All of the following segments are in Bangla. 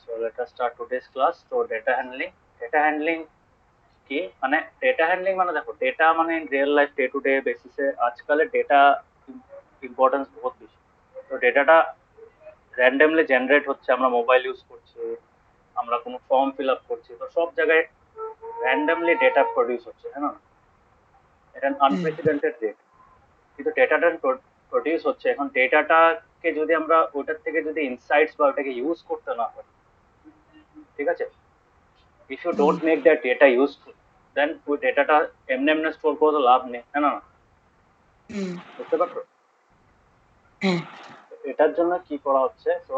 So let us start today's class. So data handling কি মানে ডেটা হ্যান্ডলিং মানে দেখো ডেটা মানে real life day to day বেসিসে আজকাল ডেটা ইম্পর্টেন্স বহুত বেশি। তো ডেটাটা র্যান্ডমলি জেনারেট হচ্ছে, আমরা মোবাইল ইউজ করছি, আমরা কোনো ফর্ম ফিল আপ করছি, তো সব জায়গায় র্যান্ডমলি ডেটা প্রডিউস হচ্ছে, হ্যাঁ না? এটা আনপ্রেসিডেন্টেড রেট, কিন্তু ডেটাটা প্রডিউস হচ্ছে। এখন ডেটাটাকে যদি আমরা ওটার থেকে যদি ইনসাইটস বা ওটাকে ইউজ করতে না পারি, ঠিক আছে, if you don't make that data useful, then ওই ডেটাটা এমনি এমনি স্টোর করে তো লাভ নেই, তাই না? বুঝতে পারছো? এটার জন্য কি করা হচ্ছে, তো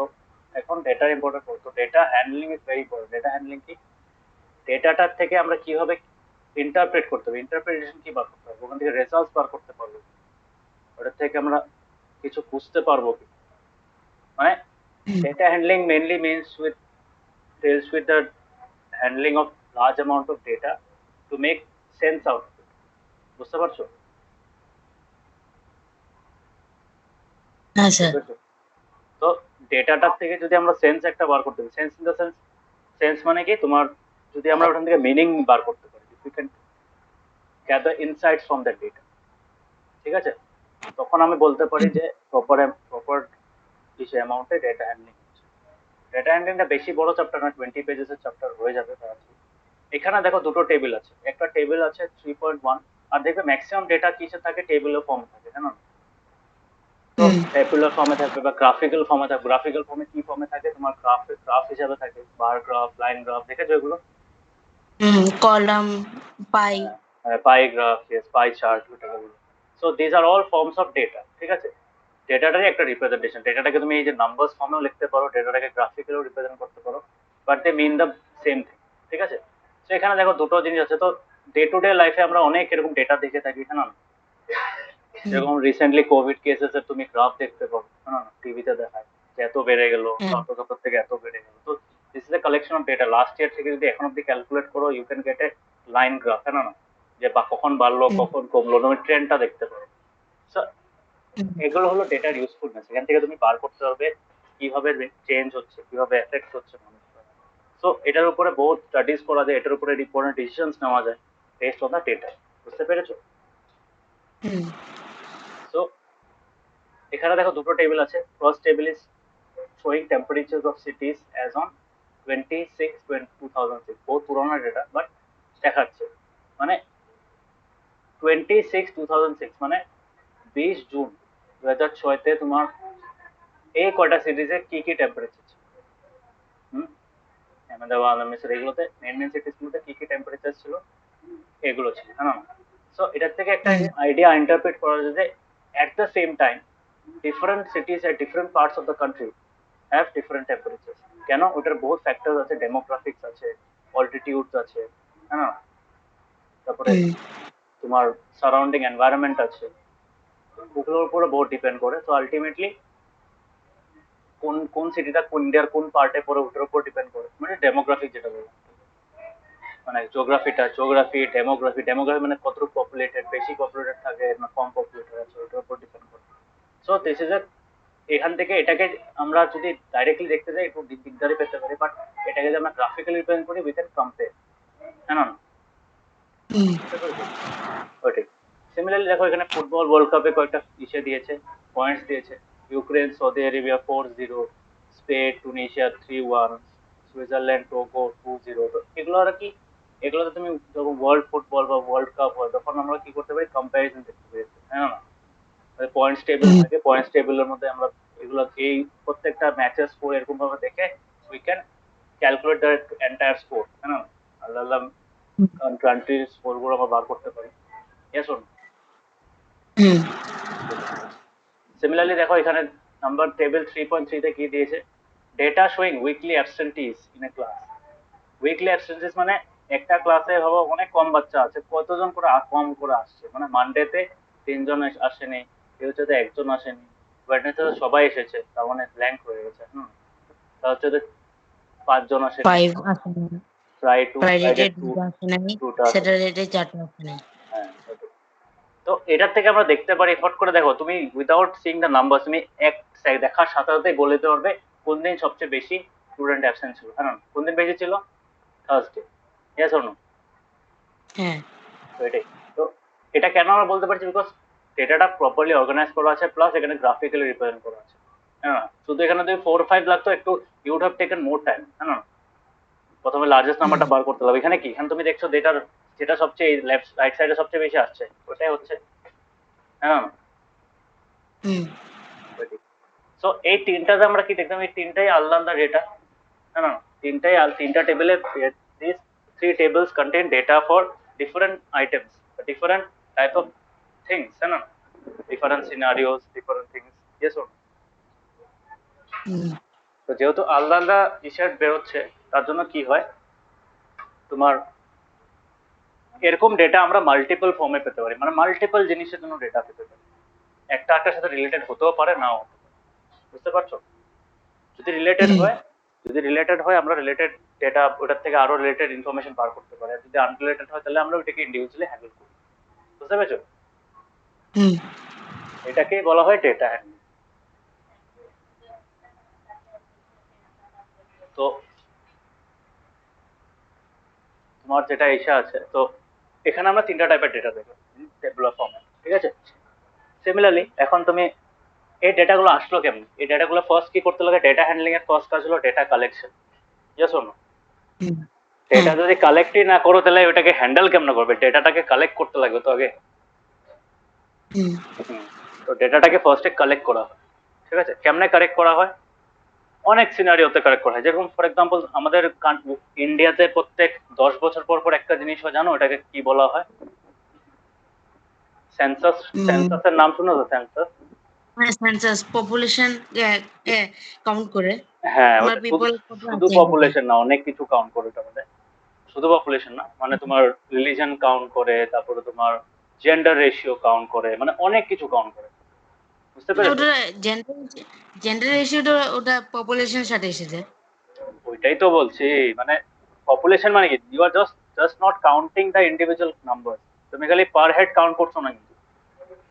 এখন ডেটার ইম্পর্টেন্ট, তো data handling is very important. Data handling কি, ডেটাটার থেকে আমরা কিভাবে ইন্টারপ্রেট করতে হবে, ইন্টারপ্রিটেশন কি বার করতে হবে, ওখান থেকে রেজাল্ট বার করতে পারবো, ওটার থেকে আমরা কিছু বুঝতে পারবো কি, মানে data handling mainly means with deals with the handling of large amount of data to make sense out of it. বুঝতে পারছো? হ্যাঁ স্যার। তো ডেটাটার থেকে যদি আমরা সেন্স একটা বার করতে পারি, sense in the sense, sense মানে কি তোমার, যদি আমরা ওখান থেকে মিনিং বার করতে পারি, if you can gather insights from that data, ঠিক আছে, তখন আমি বলতে পারি যে প্রপার কিছু অ্যামাউন্টে ডেটা হ্যান্ডলিং হচ্ছে। ডেটা হ্যান্ডলিংটা বেশি বড় চ্যাপ্টার না, 20 পেজেস এর চ্যাপ্টার হয়ে যাবে তাড়াতাড়ি। এখানে দেখো দুটো টেবিল আছে, একটা টেবিল আছে 3.1, আর দেখবে ম্যাক্সিমাম ডেটা কিসে থাকে, টেবিলের ফর্ম থাকে, হ্যাঁ না? তো ট্যাবুলার ফর্মে থাকবে বা গ্রাফিক্যাল ফর্মে থাকবে। গ্রাফিক্যাল ফর্মে কি ফর্মে থাকে, তোমার গ্রাফ হিসাবে থাকে, বার গ্রাফ, লাইন গ্রাফ, দেখেছো এগুলো? Column, pie. Pie graph, yes, pie chart, ওটাকে বলো। So this are all forms of data, ঠিক আছে। ডেটাটারই একটা রিপ্রেজেন্টেশন। ডেটাটাকে তুমি এই যে নাম্বারস ফর্মেও লিখতে পারো, ডেটাটাকে গ্রাফিক্যালও রিপ্রেজেন্ট করতে পারো, but they mean the same thing, ঠিক আছে। তো এখানে দেখো দুটো জিনিস আছে। তো ডে টু ডে লাইফে আমরা অনেক এরকম ডেটা দেখে থাকি, হ্যাঁ না? যেরকম রিসেন্টলি কোভিড কেসেস এর তুমি গ্রাফ দেখতে পাবো, হ্যাঁ না, টিভিতে দেখায় যে এত বেড়ে গেল, গত থেকে এত বেড়ে গেল। তো this is a collection of data. Last year থেকে যদি এখন অব্দি ক্যালকুলেট করো, you can get a line graph, হ্যাঁ না, যে বা কখন বাড়লো কখন কমলো, তুমি ট্রেন্ডটা দেখতে পারো। So, এগুলো হলো ডেটার ইউজফুলনেস। এখান থেকে তুমি বার করতে পারবে কিভাবে চেঞ্জ হচ্ছে, কিভাবে এফেক্ট হচ্ছে মানুষ। সো এটার উপরে বহুত স্টাডিজ করা যায়, এটার উপরে ইম্পর্টেন্ট ডিসিশনস নেওয়া যায় বেসড অন দ্য ডেটা। বুঝতে পেরেছো? সো এখানে দেখো দুটো টেবিল আছে। First table is showing temperatures of cities as on 26/2006, বহুত পুরোনো ডেটা বাট দেখাচ্ছে, মানে 26/2006 মানে 20 জুন 2006-তে তোমার এই কয়টা সিটিজে কি কি টেম্পারেচার ছিল, আহমেদাবাদ, মিশর, এগুলোতে মেন মেন সিটিজ গুলোতে কি কি টেম্পারেচার ছিল, এগুলো ছিল, হ্যাঁ। সো এটার থেকে একটা আইডিয়া ইন্টারপ্রেট করা যায় যে at the same time different cities at different parts of the country have different temperatures. কেন? ওটার বহুত ফ্যাক্টর আছে, ডেমোগ্রাফিক্স আছে, অল্টিটিউডস আছে, হ্যাঁ, তারপরে তোমার সারাউন্ডিং এনভায়রনমেন্ট আছে, ওগুলোর উপরে বহুত ডিপেন্ড করে। তো আলটিমেটলি কোন কোন সিটিটা কোন ইন্ডিয়ার কোন পার্টে পড়ে ওটার উপর ডিপেন্ড করে, মানে ডেমোগ্রাফিক যেটা বলে, মানে ডেমোগ্রাফি মানে কতটুকু পপুলেটেড, বেশি পপুলেটেড থাকে না কম পপুলেটেড আছে, ওটার উপর ডিপেন্ড করে। সো দিস ইজ এ, এখান থেকে এটাকে আমরা যদি ডাইরেক্টলি দেখতে যাই একটু দিকদারি পেতে পারি, বাট এটাকে যদি আমরা গ্রাফিক্যালি রিপ্রেজেন্ট করি উই ক্যান কম্পেয়ার, হ্যাঁ না? ওইটাই। সিমিলারলি দেখো এখানে ফুটবল ওয়ার্ল্ড কাপে কয়েকটা ইসে দিয়েছে, পয়েন্টস দিয়েছে। Ukraine Saudi Arabia 4-0, Spain Tunisia 3-1, Switzerland Togo 2-0। তো এগুলো আর কি, এগুলোতে তুমি যখন ওয়ার্ল্ড ফুটবল বা ওয়ার্ল্ড কাপ হয় তখন আমরা কি করতে পারি, কম্প্যারিজন দেখতে পারি, হ্যাঁ না? পয়েন্টস টেবিল থাকে, পয়েন্টস টেবিলের মধ্যে আমরা এগুলো এই প্রত্যেকটা ম্যাচের স্কোর এরকম ভাবে দেখে we can calculate the entire score, হ্যাঁ না, আলাদা কান্ট্রির স্কোর গুলো আমরা বার করতে পারি। Yes or no? সিমিলারলি দেখো এখানে নাম্বার টেবিল 3.3 তে কি দিয়েছে, data showing weekly absentees in a class. Weekly absentees মানে একটা ক্লাসে ভাবো অনেক কম বাচ্চা আছে, কতজন করে কম করে আসছে, মানে মানডেতে 3 জন আসেনি, টিউসডেতে একজন আসেনি, ওয়েডনেসডে সবাই এসেছে, তার মানে ব্ল্যাঙ্ক হয়ে গেছে। তা হচ্ছে 5 জন আসেনি, ফ্রাইডে টুটা আসেনি। হ্যাঁ, তো এটার থেকে আমরা দেখতে পারি, ফট করে দেখো তুমি উইদাউট সিইং দ্য নাম্বার, তুমি এক দেখার সাথে সাথে বলে দিতে পারবে কোন দিন সবচেয়ে বেশি স্টুডেন্ট অ্যাবসেন্ট ছিল, হ্যাঁ না? কোন দিন বেশি ছিল? থার্সডে। Yes or no? হ্যাঁ। তো এটাই। তো এটা কেন আমরা বলতে পারছি? বিকজ ডেটাটা প্রপারলি অর্গানাইজ করা আছে, প্লাস এখানে গ্রাফিক্যালি রিপ্রেজেন্ট করা আছে, হ্যাঁ না? শুধু এখানে যদি 4-5 লাগতো, একটু you would have taken more time, হ্যাঁ না? প্রথমে লার্জেস্ট নাম্বারটা বার করতে হবে। এখানে কি, এখানে তুমি দেখছো ডেটার যেটা সবচেয়ে লেফট রাইট সাইডে সবচেয়ে বেশি আসছে, ওটাই হচ্ছে, হ্যাঁ না? সো এই তিনটাতে আমরা কি দেখলাম? এই তিনটাই আলাদা আলাদা ডেটা, হ্যাঁ না? তিনটা টেবিলে, this three tables contain data for different items, different type of things, হ্যাঁ না? Different scenarios, different things, yes or? তো যেহেতু আলাদা আলাদা ইসেট বেরোচ্ছে, তার জন্য কি হয় তোমার, এরকম ডেটা আমরা মাল্টিপল ফর্মে পেতে পারি, মানে মাল্টিপল জিনিসের জন্য ডেটা পেতে পারি, একটা একটার সাথে রিলেটেড হতেও পারে, নাও হতে পারে। বুঝতে পারছো? যদি রিলেটেড হয়, আমরা রিলেটেড ডেটা ওটার থেকে আরো রিলেটেড ইনফরমেশন বার করতে পারি, আর যদি আনরিলেটেড হয় তাহলে আমরা ওটাকে ইন্ডিভিজুয়ালি হ্যান্ডেল করি। বুঝতে পেরেছো? এটাকে বলা হয় ডেটা হ্যান্ডলিং। তো তোমার যেটা ইচ্ছা আছে, তো এখানে আমরা তিনটা টাইপের ডেটা দেখবো টেবিল অফ ফর্ম্যাট, ঠিক আছে? সিমিলারলি এখন তুমি এই ডেটাগুলো আসলো কেমন? এই ডেটাগুলো ফার্স্ট কি করতে লাগে? ডেটা হ্যান্ডলিং এর ফার্স্ট কাজ হলো data collection. Yes or no? Data যদি কালেক্টই না করো তাহলে ওটাকে হ্যান্ডেল কেমন করবে? ডেটাটাকে কালেক্ট করতে লাগবে তো আগে। তো ডেটাটাকে ফার্স্টে কালেক্ট করা হয়, ঠিক আছে? কেমনে কালেক্ট করা হয়? অনেক সিনারিওতে কালেক্ট করা হয়। যেরকম ফর এক্সাম্পল আমাদের ইন্ডিয়াতে প্রত্যেক 10 বছর পর পর একটা জিনিস হয়, জানো ওটাকে কি বলা হয়? সেন্সাস। সেন্সাসের নাম শুনো তো? সেন্সাস। সেন্সাস পপুলেশন কাউন্ট করে। হ্যাঁ, আমার ওটা পিপল শুধু পপুলেশন না, অনেক কিছু কাউন্ট করে ওটা মধ্যে। শুধু পপুলেশন না, মানে তোমার রিলিজন কাউন্ট করে, তারপরে তোমার জেন্ডার রেশিও কাউন্ট করে, মানে অনেক কিছু কাউন্ট করে। বুঝতে পেরেছো? ওটা জেন্ডার রেশিওটা ওটা পপুলেশনের সাথে এসেছে। ওইটাই তো বলছি, মানে পপুলেশন মানে কি, you are just not counting the individual number, তুমি খালি পার হেড কাউন্ট করছো না, কিন্তু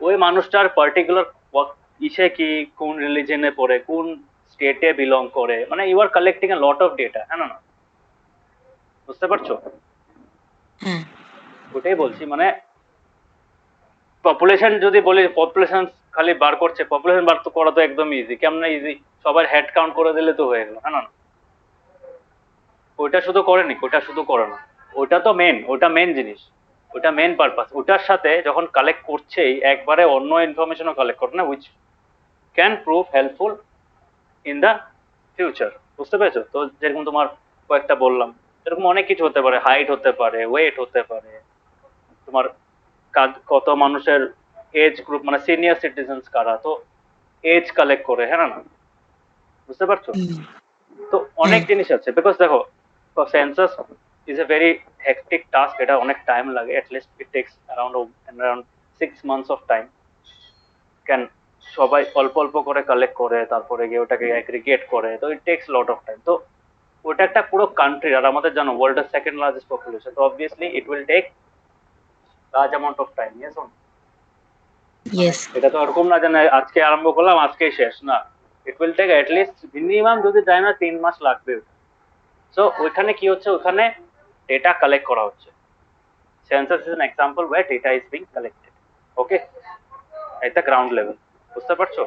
ওই মানুষটার পার্টিকুলার ইসে কি, কোন রিলিজনে পড়ে, কোন স্টেটে বিলং করে, মানে you are collecting a lot of data, হ্যাঁ না? বুঝতে পারছো? ওটাই বলছি, মানে পপুলেশন যদি বলি, পপুলেশন খালি বার করছে, পপুলেশন বার তো করা তো একদম ইজি। কেমন ইজি? সবার হেড কাউন্ট করে দিলে তো হয়ে গেল, হ্যাঁ না? ওইটা শুধু করেনি, ওটা শুধু করে না, ওটা তো মেন, ওটা মেন জিনিস, ওটা মেন পারপাস। ওটার সাথে যখন কালেক্ট করছেই একবারে অন্য ইনফরমেশনও কালেক্ট করে না, which can prove helpful in the future. বুঝতে পেরেছো? তো যেরকম তোমার কয়েকটা বললাম, এরকম অনেক কিছু হতে পারে, হাইট হতে পারে, ওয়েট হতে পারে, তোমার কত মানুষের এজ গ্রুপ, মানে সিনিয়র সিটিজেন্স কারা, তো এজ কালেক্ট করে, হ্যাঁ না? বুঝতে পারছো? তো অনেক জিনিস আছে, বিকজ দেখো census is a very hectic task, এটা অনেক টাইম লাগে, at least it takes around 6 months of time. Can সবাই অল্প অল্প করে কালেক্ট করে, তারপরে গিয়ে ওটাকে অ্যাগ্রিগেট করে, তো it takes lot of time. তো ওটা একটা পুরো কান্ট্রি, আর আমাদের জানো ওয়ার্ল্ডের সেকেন্ড লার্জেস্ট পপুলেশন, তো obviously it will take large amount of time. Yes, এটা তো ওরকম না যে আজকে আরম্ভ করলাম আজকেই শেষ, না, it will take at least minimum যদি যায় না 3 মাস লাগবে। সো ওইখানে কি হচ্ছে? ওখানে ডেটা কালেক্ট করা হচ্ছে। Census is an example where data is being collected. Okay, এটা গ্রাউন্ড লেভেল। বুঝতে পারছো?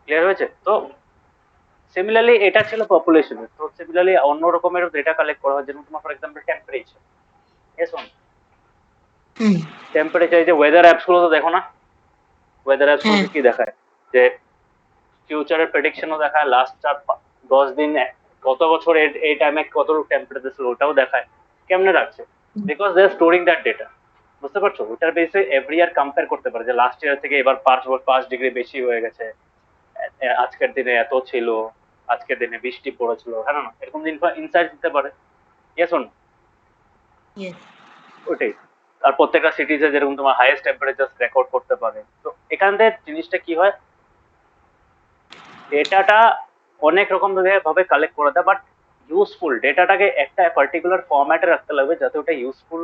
ক্লিয়ার হয়েছে? তো সিমিলারলি এটা ছিল পপুলেশনের। তো সিমিলারলি অন্য রকমের ডেটা কালেক্ট করা হয়, যেমন তোমার for example temperature. Yes on? Temperature, এই যে ওয়েদার অ্যাপস গুলো তো দেখো না, ওয়েদার অ্যাপস গুলো কি দেখায় যে ফিউচারের প্রেডিকশনও দেখায়, লাস্ট 10 দিন গত বছর এই টাইমে কত টেম্পারেচার ছিল ওটাও দেখায়। কেমনে রাখছে? Because they are storing that data. বুঝতে পারছো? ওটার বেসে এভরি ইয়ার কম্পেয়ার করতে পারে যে লাস্ট ইয়ার থেকে এবার 5 ডিগ্রি বেশি হয়ে গেছে, আজকের দিনে এত ছিল, আজকের দিনে বৃষ্টি পড়েছিল, হ্যাঁ না? এরকম ইনসাইট দিতে পারে। Yes on? ওটাই। আর প্রত্যেকটা সিটিজে যেরকম তোমার হাইয়েস্ট টেম্পারেচার রেকর্ড করতে পারে। তো এখান থেকে জিনিসটা কি হয়, ডেটাটা অনেক রকম ভাবে কালেক্ট করা যায়, বাট ইউজফুল ডেটাটাকে একটা পার্টিকুলার ফরম্যাটে রাখতে লাগবে যাতে ওটা ইউজফুল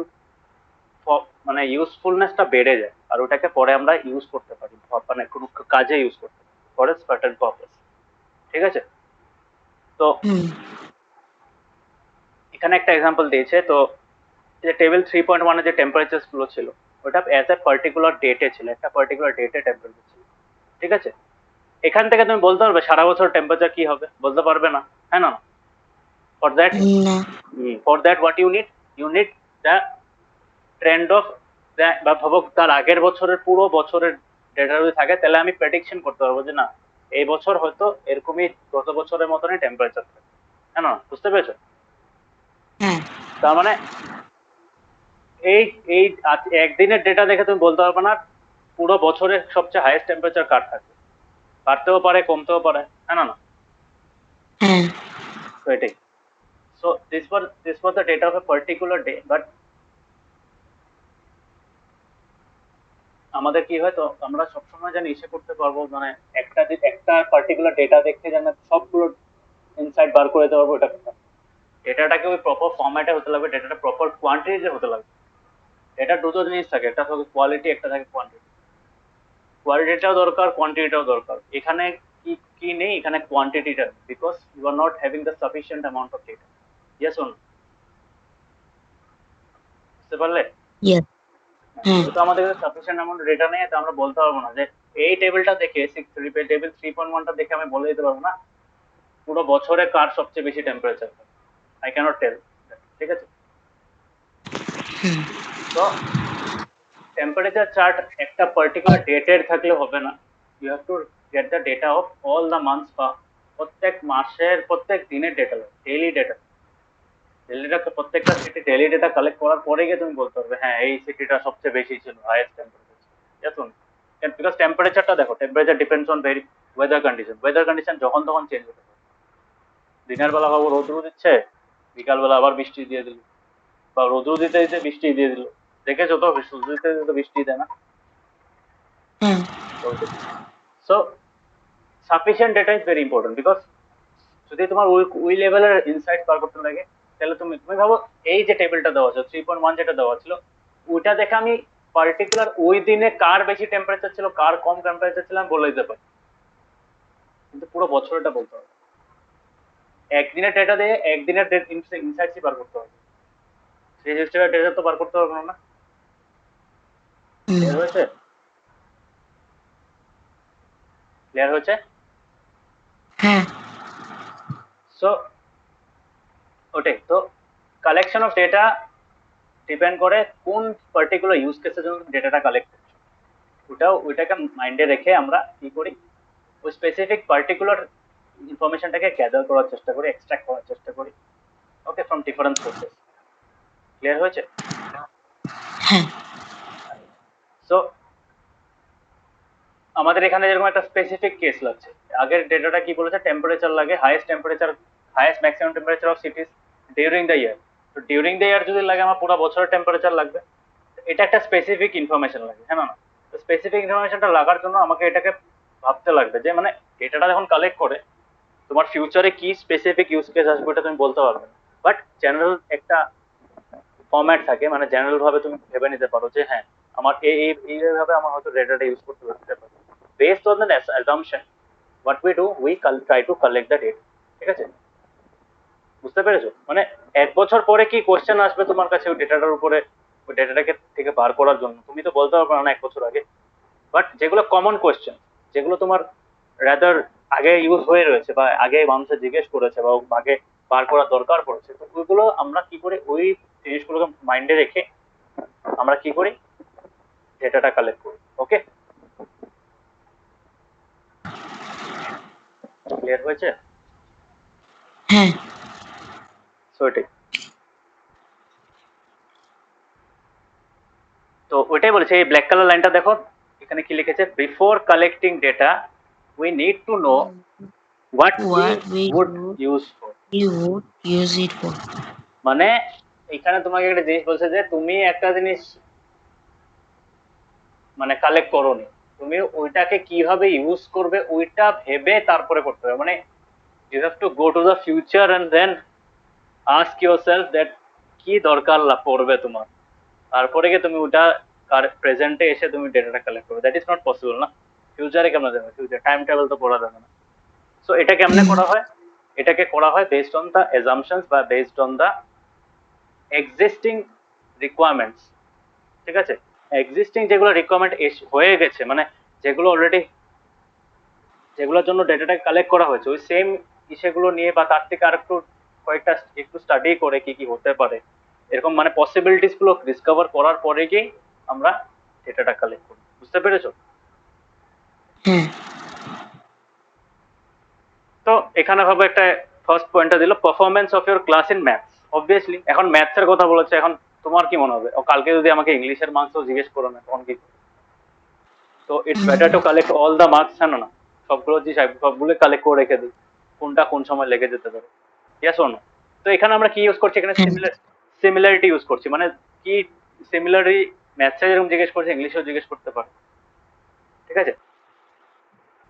মানে ইউজফুলনেসটা বেড়ে যায় আর ওটাকে পরে আমরা ইউজ করতে পারি, মানে কোনো কাজে ইউজ করতে পারি ফর এ সার্টেন পারপাস। ঠিক আছে, তো হুম এখানে একটা এক্সাম্পল দিয়েছে। তো যে টেবিল 3.1 এর যে টেম্পারেচার গুলো ছিল ওটা অ্যাজ এ পার্টিকুলার ডেটে ছিল, একটা পার্টিকুলার ডেটে টেম্পারেচার ছিল। ঠিক আছে, এখান থেকে তুমি বলতে পারবে সারা বছর টেম্পারেচার কি হবে? বলতে পারবে না, হ্যাঁ না? ফর দ্যাট, না what you need the trend of, বা ভাবো তার আগের বছরের পুরো বছরের ডেটা যদি থাকে তাহলে আমি প্রেডিকশন করতে পারবো যে না এই বছর হয়তো এরকমই গত বছরের মতনই টেম্পারেচার থাকে, হ্যাঁ না? বুঝতে পেরেছো? হ্যাঁ তার মানে এই এই একদিনের ডেটা দেখে তুমি বলতে পারবে না পুরো বছরের সবচেয়ে হাইয়েস্ট টেম্পারেচার কার থাকে, বাড়তেও পারে কমতেও পারে, হ্যাঁ না? হ্যাঁ তো এটাই। So this was the data of a particular day, but আমাদের কি হয় তো আমরা সবসময় জানি ইসে করতে পারবো, মানে একটা পার্টিকুলার ডেটা দেখে যেন সবগুলো ইনসাইট বার করে দিতে পারবো, এটা ডেটাটাকে ওই প্রপার ফরম্যাটে হতে লাগবে, ডেটাটা প্রপার কোয়ান্টিটিতে হতে লাগবে। এটা দুটো জিনিস থাকে, একটা থাকে কোয়ালিটি, একটা থাকে কোয়ান্টিটি। কোয়ালিটিটাও দরকার, কোয়ান্টিটিটাও দরকার। এখানে কি কি নেই, এখানে কোয়ান্টিটিটা, because you are not having the sufficient amount of data. Yes অন, বুঝতে পারলে? ইয়েস হ্যাঁ যেহেতু আমাদের সাফিসিয়েন্ট অ্যামাউন্ট ডেটা নেই, তো আমরা বলতে পারবো না যে এই টেবিলটা দেখে টেবিল 3.1টা দেখে আমি বলে দিতে পারবো না পুরো বছরে কার সবচেয়ে বেশি টেম্পারেচার। আই ক্যানট টেল। ঠিক আছে, হুম তো টেম্পারেচার চার্ট একটা পার্টিকুলার ডেটের থাকলে হবে না, you have to get the data of all the months, বা প্রত্যেক মাসের প্রত্যেক দিনের ডেটা, ডেইলি ডেটা। ডেইলি ডেটা, প্রত্যেকটা সিটি ডেইলি ডেটা কালেক্ট করার পরে গিয়ে তুমি বলতে পারবে হ্যাঁ এই সিটিটা সবচেয়ে বেশি ছিল, হাইয়েস্ট টেম্পারেচার। দেখুন, বিকজ টেম্পারেচারটা দেখো, temperature depends on very weather condition যখন তখন চেঞ্জ হতে পারে। দিনের বেলা ভাবো রোদ্রু দিচ্ছে, বিকাল বেলা আবার বৃষ্টি দিয়ে দিল, বা রোদ্রু দিতে দিতে বৃষ্টি দিয়ে দিল। দেখেছো তো, সূর্য দিতে দিতে বৃষ্টি দেয় না। হ্যাঁ so sufficient data is very important, because যদি তোমার ওই লেভেলের ইনসাইট বার করতে লাগে তাহলে তুমি তুমি ভাবো এই যে টেবিলটা দেওয়া আছে 3.1 যেটা দেওয়া ছিল, ওইটা দেখে আমি পার্টিকুলার ওই দিনে কার বেশি টেম্পারেচার ছিল কার কম টেম্পারেচার ছিল আমি বলে দিতে পারি, কিন্তু পুরো বছরটা বলতে হবে। একদিনের ডেটা দিয়ে একদিনের ইনসাইট বার করতে হবে, সেই হিস্ট্রির ডেটা তো বার করতে পারবো না। হুম ক্লিয়ার হয়েছে? ক্লিয়ার হয়েছে? হ্যাঁ সো ওটাই তো, কালেকশন অফ ডেটা ডিপেন্ড করে কোন পার্টিকুলার ইউজ কেসের জন্য ডেটাটা কালেক্ট করছো, ওইটাকে মাইন্ডে রেখে আমরা কি করি ওই স্পেসিফিক পার্টিকুলার ইনফরমেশনটাকে গ্যাদার করার চেষ্টা করি, এক্সট্রাক্ট করার চেষ্টা করি, ওকে, ফ্রম ডিফারেন্ট সোর্সেস। ক্লিয়ার হয়েছে? হ্যাঁ সো আমাদের এখানে যেরকম একটা স্পেসিফিক কেস লাগছে, আগের ডেটাটা কি বলেছে, টেম্পারেচার লাগে, highest maximum temperature of সিটিজ during the year. তো ডিউরিং দ্য ইয়ার যদি লাগে আমার পুরো বছরের টেম্পারেচার লাগবে, এটা একটা স্পেসিফিক ইনফরমেশন লাগে, হ্যাঁ না? তো স্পেসিফিক ইনফরমেশনটা লাগার জন্য আমাকে এটাকে ভাবতে লাগবে যে মানে ডেটাটা যখন কালেক্ট করে তোমার ফিউচারে কি স্পেসিফিক ইউজ কেস আসবে ওটা তুমি বলতে পারবে না, বাট জেনারেল একটা ফরম্যাট থাকে, মানে জেনারেল ভাবে তুমি ভেবে নিতে পারো যে হ্যাঁ আমার এইভাবে আমার হয়তো ডেটাটা ইউজ করতে পারতে পারে, based on the assumption what we do we try to collect the data. ঠিক আছে, বুঝতে পেরেছো? মানে এক বছর পরে কি কোশ্চেন আসবে তোমার কাছে ওই ডেটাটার উপরে, ওই ডেটাটাকে থেকে বার করার জন্য তুমি তো বলতে পারবে না এক বছর আগে, বাট যেগুলো কমন কোয়েশ্চেন, যেগুলো তোমার রাদার আগে ইউজ হয়ে রয়েছে বা আগে মানুষে জিজ্ঞেস করেছে বা আগে বার করার দরকার পড়েছে, তো ওইগুলো আমরা কি করে ওই জিনিসগুলোকে মাইন্ডে রেখে আমরা কি করি ডেটাটা কালেক্ট করি। ওকে, ক্লিয়ার হয়েছে? হ্যাঁ সো এটাই, তো ওইটাই বলেছে। এই ব্ল্যাক কালার লাইনটা দেখো, এখানে কি লিখেছে, before collecting data we need to know what we what we would would use for. you would use it for মানে এখানে তোমাকে একটা জিনিস বলছে যে তুমি একটা জিনিস মানে কালেক্ট করোনি, তুমি ওইটাকে কিভাবে ইউজ করবে ওইটা ভেবে তারপরে করতে হবে। মানে you have to go to the future and then ask yourself that কি দরকার পড়বে তোমার, তারপরে গিয়ে তুমি ওটা প্রেজেন্টে এসে তুমি ডেটাটা কালেক্ট করবে, দ্যাট ইজ নট পসিবল না। ফিউচারে কেমন যাবে, ফিউচার টাইম টেবিল তো পড়া যাবে না। সো এটা কেমনে করা হয়, এটাকে করা হয় বেসড অন দ্য অ্যাজাম্পশনস বা based on the existing requirements. ঠিক আছে, এক্সিস্টিং যেগুলো রিকোয়ারমেন্ট হয়ে গেছে, মানে যেগুলো অলরেডি, যেগুলোর জন্য ডেটাটা কালেক্ট করা হয়েছে, ওই সেম সেগুলো নিয়ে বা তার থেকে আর একটু কয়েকটা একটু স্টাডি করে কি কি হতে পারে এরকম মানে পসিবিলিটিস গুলো ডিসকভার করার পরে গিয়ে আমরা ডেটাটা কালেক্ট করি। বুঝতে পেরেছো? হ্যাঁ তো এখানে ভাবে একটা ফার্স্ট পয়েন্টটা দিল performance of your class in maths. Obviously এখন ম্যাথস এর কথা বলেছে, এখন তোমার কি মনে হবে ও কালকে যদি আমাকে ইংলিশের মার্কসও জিজ্ঞেস করো না তখন কি? তো it's better to collect all the marks, হ্যাঁ না? সবগুলো যে সবগুলো কালেক্ট করে রেখে দিই, কোনটা কোন সময় লেগে যেতে পারে। Yes or no? তো এখানে আমরা কি ইউজ করছি, এখানে সিমিলারিটি ইউজ করছি, মানে কি সিমিলারি ম্যাথসে যেরকম জিজ্ঞেস করছে ইংলিশেও জিজ্ঞেস করতে পারে। ঠিক আছে,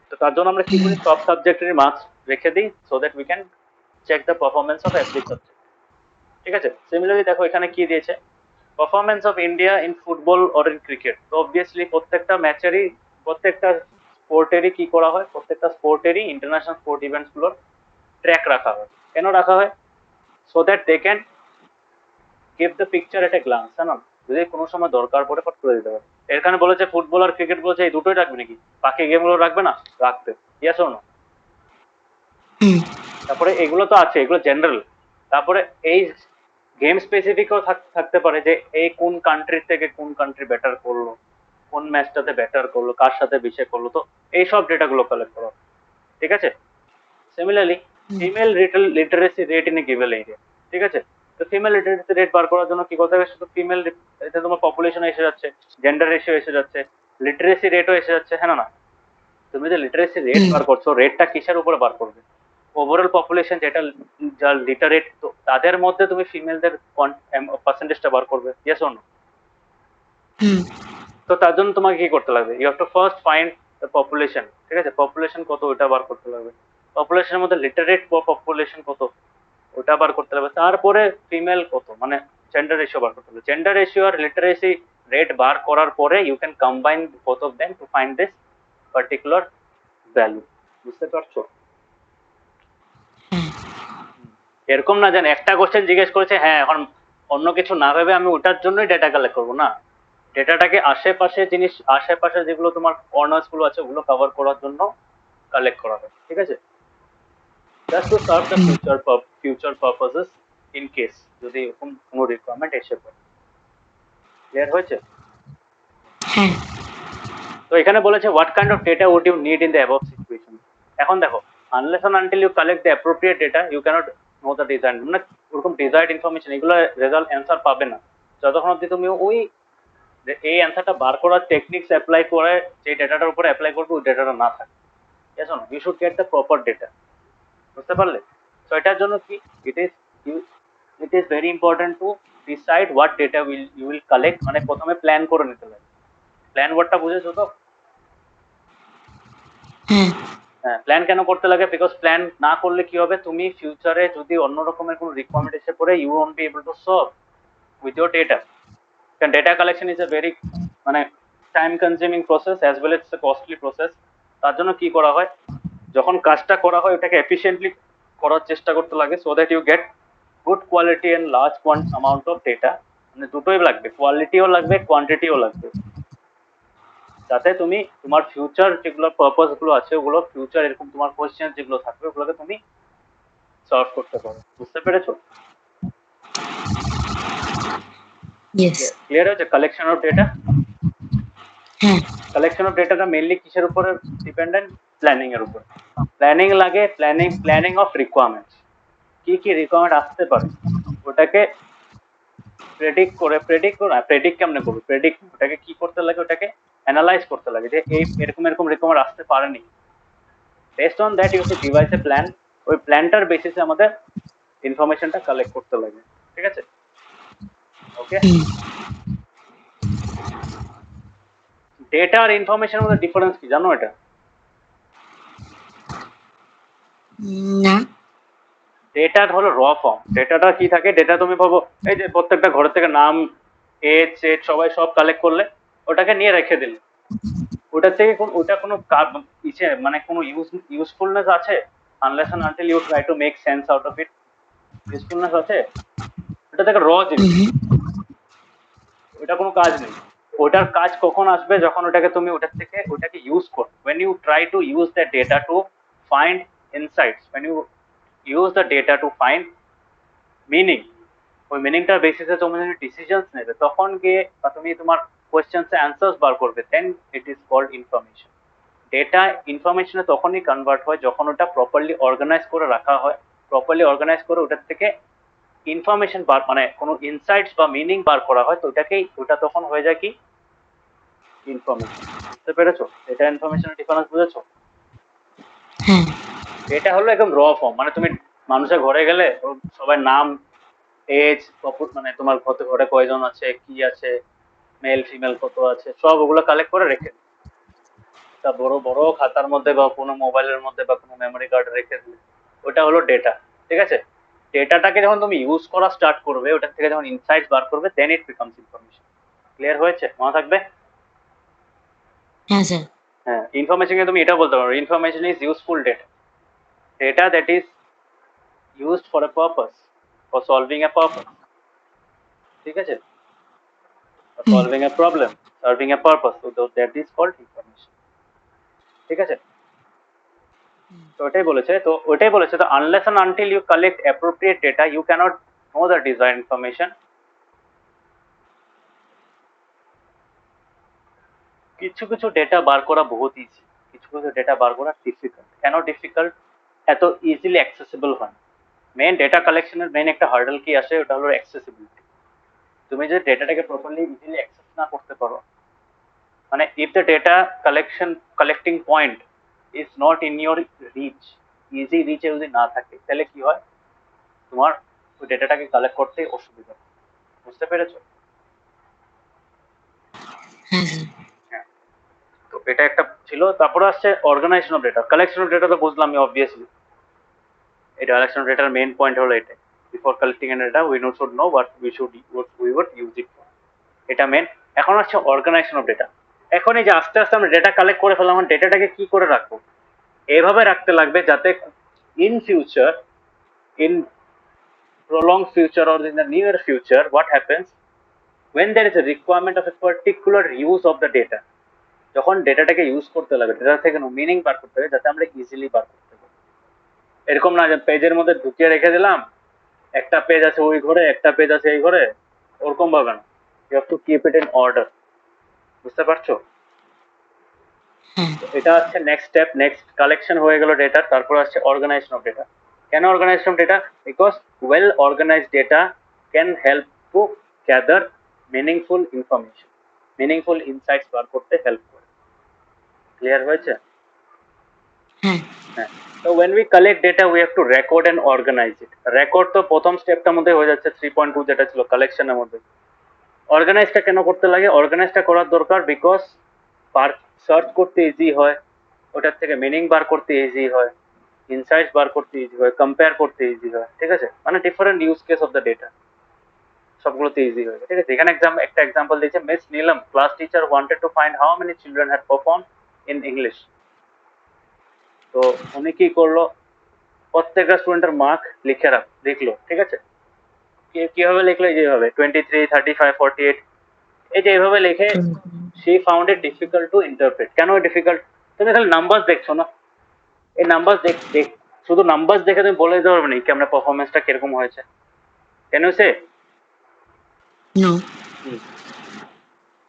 তো তার জন্য আমরা কি করি, সব সাবজেক্টের মার্কস রেখে দিই so that we can check the performance of every subject. ঠিক আছে, সিমিলারলি দেখো এখানে কি দিয়েছে, performance of India in football or in cricket. তো অবভিয়াসলি প্রত্যেকটা ম্যাচেরই, প্রত্যেকটা স্পোর্টেরই কি করা হয়, প্রত্যেকটা স্পোর্টেরই ইন্টারন্যাশনাল স্পোর্ট ইভেন্টস গুলোর ট্র্যাক রাখা হয়। কেন রাখা হয়? So that they can give the picture at a glance, হ্যাঁ না? যদি কোনো সময় দরকার পড়ে ফট করে দিতে পারে। এখানে বলেছে ফুটবল আর ক্রিকেট, বলেছে এই দুটোই রাখবে নাকি, বাকি গেম গুলো রাখবে না? রাখবে, ইয়েস অর নো? তারপরে এগুলো তো আছে, এগুলো জেনারেল। তারপরে এই গেম স্পেসিফিকও থাকতে পারে, যে এই কোন কান্ট্রি থেকে কোন কান্ট্রি ব্যাটার করলো, কোন ম্যাচটাতে ব্যাটার করলো, কার সাথে বিশে করলো, তো এইসব ডেটাগুলো কালেক্ট করা। ঠিক আছে, similarly female literacy rate in a given area. ঠিক আছে, তো ফিমেল লিটারেসি রেট বার করার জন্য কি করতে হবে, শুধু ফিমেল, এতে তোমার পপুলেশন এসে যাচ্ছে, জেন্ডার রেশিও এসে যাচ্ছে, লিটারেসি রেটও এসে যাচ্ছে, হ্যাঁ না? তুমি যে লিটারেসি রেট বার করছো, রেটটা কিসের উপরে বার করবে? ওভারঅল পপুলেশন যেটা, যা লিটারেট, তো তাদের মধ্যে তুমি ফিমেলদের পার্সেন্টেজটা বার করবে, ইয়েস অর নো? তো তার জন্য তোমাকে কি করতে লাগবে, you have to first find the population. ঠিক আছে, পপুলেশন কত ওটা বার করতে লাগবে, পপুলেশনের মধ্যে লিটারেট পপুলেশন কত ওটা বার করতে লাগবে, তারপরে ফিমেল কত, মানে জেন্ডার রেশিও বার করতে হবে। জেন্ডার রেশিও আর লিটারেসি রেট বার করার পরে you can combine both of them to find this particular value. বুঝতে পারছো? এরকম না জান একটা কোশ্চেন জিজ্ঞেস করেছে, হ্যাঁ এখন অন্য কিছু না ভেবে আমি ওটার জন্যই ডেটা কালেক্ট করবো না, ডেটাটাকে আশেপাশে জিনিস, আশেপাশে যেগুলো তোমার কর্নার্স গুলো আছে ওগুলো কভার করার জন্য কালেক্ট করা হয়। ঠিক আছে, just to serve the future purposes in case যদি এরকম কোনো রিকোয়ারমেন্ট এসে পড়ে। ক্লিয়ার হয়েছে? তো এখানে বলেছে what kind of data would you need in the above situation. এখন দেখো, unless and until you collect the appropriate data you can't know the design, মানে ওরকম ডিজায়ার্ড ইনফরমেশন এগুলো রেজাল্ট অ্যান্সার পাবে না যতক্ষণ অব্দি তুমি ওই এই অ্যান্সারটা বার করার টেকনিক্স অ্যাপ্লাই করে যে ডেটাটার উপরে অ্যাপ্লাই করবে ওই ডেটাটা না থাকে। ঠিক আছে, you should get the proper data. বুঝতে পারলে? তো এটার জন্য কি, it is very important to decide what data you will collect, মানে প্রথমে প্ল্যান করে নিতে হবে। প্ল্যান ওয়ার্ডটা বুঝেছো তো? হ্যাঁ, প্ল্যান কেন করতে লাগে, বিকজ প্ল্যান না করলে কি হবে, তুমি ফিউচারে যদি অন্য রকমের কোনো রিকোয়ারমেন্ট এসে পড়ে you won't be able to solve with your data. কারণ data collection is a very মানে time consuming process as well as costly process. তার জন্য কি করা হয়, যখন কাজটা করা হয় ওটাকে এফিসিয়েন্টলি করার চেষ্টা করতে লাগে so that you get good quality and large amount of data. মানে দুটোই লাগবে, কোয়ালিটিও লাগবে, কোয়ান্টিটিও লাগবে, যাতে তুমি তোমার ফিউচার যেগুলো পারপাস গুলো আছে ওগুলো ফিউচার এরকম তোমার কোয়েশ্চেন যেগুলো থাকবে ওগুলোকে তুমি সলভ করতে পারো। বুঝতে পেরেছো? ক্লিয়ার হয়েছে? Collection of data, collection of ডেটাটা মেইনলি কিসের উপরে ডিপেন্ডেন্ট, প্ল্যানিং এর উপর। প্ল্যানিং লাগে, প্ল্যানিং অফ রিকোয়ারমেন্টস, কি কি রিকোয়ারমেন্ট আসতে পারে ওটাকে প্রেডিক্ট কেমনে করবো, ওটাকে কি করতে লাগে, ওটাকে অ্যানালাইজ করতে লাগে যে এই এরকম এরকম রিকোয়ারমেন্ট আসতে পারেনি। Based on that you to devise a plan, ওই প্ল্যানটার বেসিসে আমাদের ইনফরমেশনটা কালেক্ট করতে লাগে। ঠিক আছে, ওকে? ডেটা আর ইনফরমেশনের মধ্যে ডিফারেন্স কি জানো এটা? না ডেটা হলো র ফর্ম। ডেটাটা কি থাকে, ডেটা তুমি ভাবো এই যে প্রত্যেকটা ঘরের থেকে নাম এজ সেট সবাই সব কালেক্ট করলে, ওটাকে নিয়ে রেখে দিলে, ওটা থেকে ওটা কোনো মানে কোনো ইউজফুলনেস আছে? Unless and until you try to make sense out of it, usefulness আছে? ওটা থেকে র জিনিস, ওটা কোনো কাজ নেই। ওটার কাজ কখন আসবে? যখন ওটাকে ইউজ করো, when you try to use the data to find insights, when you use the data to find meaning, ওই মিনিংটার বেসিসে তুমি যদি ডিসিশনস নেবে, তখন গিয়ে বা তুমি তোমার কোয়েশ্চেন্স এর অ্যান্সার্স বার করবে, then it is called information. Data ইনফরমেশনে তখনই কনভার্ট হয় যখন ওটা প্রপারলি অর্গানাইজ করে রাখা হয়, প্রপারলি অর্গানাইজ করে ওটার থেকে ইনফরমেশন বার, মানে কোনো ইনসাইটস বা মিনিং বার করা হয়, তো ওটা তখন হয়ে যায় কি ইনফরমেশন। বুঝতে পেরেছো? এটা ইনফরমেশনের ডিফারেন্স বুঝেছো? হ্যাঁ এটা হলো একদম র ফর্ম, মানে তুমি মানুষের ঘরে গেলে ওর সবার নাম, এজ, মানে তোমার ঘরে কয়জন আছে, কি আছে, মেল ফিমেল কত আছে, সব ওগুলো কালেক্ট করে রেখে দিই। তা বড় বড় খাতার মধ্যে বা কোনো মোবাইলের মধ্যে বা কোনো মেমোরি কার্ডে রেখে দিলে, ওটা হলো ডেটা। ঠিক আছে? ডেটাটাকে যখন তুমি ইউজ করা স্টার্ট করবে, ওটার থেকে যখন ইনসাইটস বার করবে, then it becomes information. Clear হয়েছে? মনে থাকবে? হ্যাঁ স্যার হ্যাঁ, ইনফরমেশনকে তুমি এটা বলতে পারো, information is useful data, data that is used for a purpose, for solving a purpose. ঠিক আছে? For solving a problem, serving a purpose, so that is called information. ঠিক আছে? তো ওটাই বলেছে তো unless and until you collect appropriate data, you cannot know the desired information. কিছু কিছু ডেটা বার করা বহুত ইজি, কিছু কিছু ডেটা বার করা ডিফিকাল্ট। কেন ডিফিকাল্ট? এত ইজিলি অ্যাক্সেসিবল হয়। মেন ডেটা কালেকশনের মেন একটা হার্ডল কি আসে, ওটা হলো অ্যাক্সেসিবিলিটি। তুমি যদি ডেটাটাকে প্রপারলি ইজিলি অ্যাক্সেস না করতে পারো, মানে if the data collecting point is not in your reach, easy reach এ যদি না থাকে, তাহলে কি হয়, তোমার ওই ডেটাটাকে কালেক্ট করতে অসুবিধা। বুঝতে পেরেছো? হ্যাঁ স্যার হ্যাঁ, তো এটা একটা ছিল। তারপরে আসছে organisation of data. Collection of data তো বুঝলাম অবভিয়াসলি, এটা কালেকশন অফ ডেটার মেইন পয়েন্ট হলো এটা, before collecting an data we should know what we would use it for, এটা মেন। এখন আসছে অর্গানাইজেশন অফ ডেটা। এখন এই যে আস্তে আস্তে আমরা ডেটা কালেক্ট করে ফেললাম, ডেটাটাকে কি করে রাখবো? এভাবে রাখতে লাগবে যাতে in future, in prolonged future or in the near future, what happens when there is a requirement of a particular use of the data, যখন ডেটাটাকে ইউজ করতে লাগে, ডেটা থেকে মিনিং বার করতে হবে, যাতে আমরা ইজিলি বার করতে পারি। এরকম না যে পেজের মধ্যে ঢুকিয়ে রেখে দিলাম, একটা পেজ আছে ওই ঘরে, একটা পেজ আছে এই ঘরে, ওরকম ভাবে না। You have to keep it in order. বুঝতে পারছো? হ্যাঁ এটা হচ্ছে নেক্সট স্টেপ। নেক্সট কালেকশন হয়ে গেল ডেটা, তারপর আসছে অর্গানাইজেশন অফ ডেটা। কেন organization of data? Because well organized data can help to gather meaningful information, meaningful insights বার করতে হেল্প করে। ক্লিয়ার হয়েছে? হ্যাঁ হ্যাঁ। তো when we collect data we have to record and organize it. Record তো প্রথম স্টেপটার মধ্যে হয়ে যাচ্ছে 3.2 যেটা ছিল কালেকশনের মধ্যে। অর্গানাইজটা কেন করতে লাগে? অর্গানাইজটা করার দরকার বিকজ সার্চ করতে ইজি হয়, ওটার থেকে মিনিং বার করতে ইজি হয়, ইনসাইটস বার করতে ইজি হয়, কম্পেয়ার করতে ইজি হয়। ঠিক আছে? মানে different use case of the data সবগুলোতে ইজি হয়। ঠিক আছে? এখানে একটা এক্সাম্পল দিয়েছে, miss Neelam class teacher wanted to find how many children had perform in English. তো উনি কি করলো, প্রত্যেকটা স্টুডেন্টের মার্ক লিখলো। ঠিক আছে? কিভাবে লিখলো? যেভাবে 23, 35, 48, এই যে এইভাবে লিখে she found it difficult to interpret. কেন ডিফিকাল্ট? তুমি খালি নাম্বার দেখছো না, এই নাম্বার শুধু নাম্বার দেখে তুমি বলে দিতে পারবে না কি আমরা পারফরমেন্সটা কিরকম হয়েছে। কেন সে নো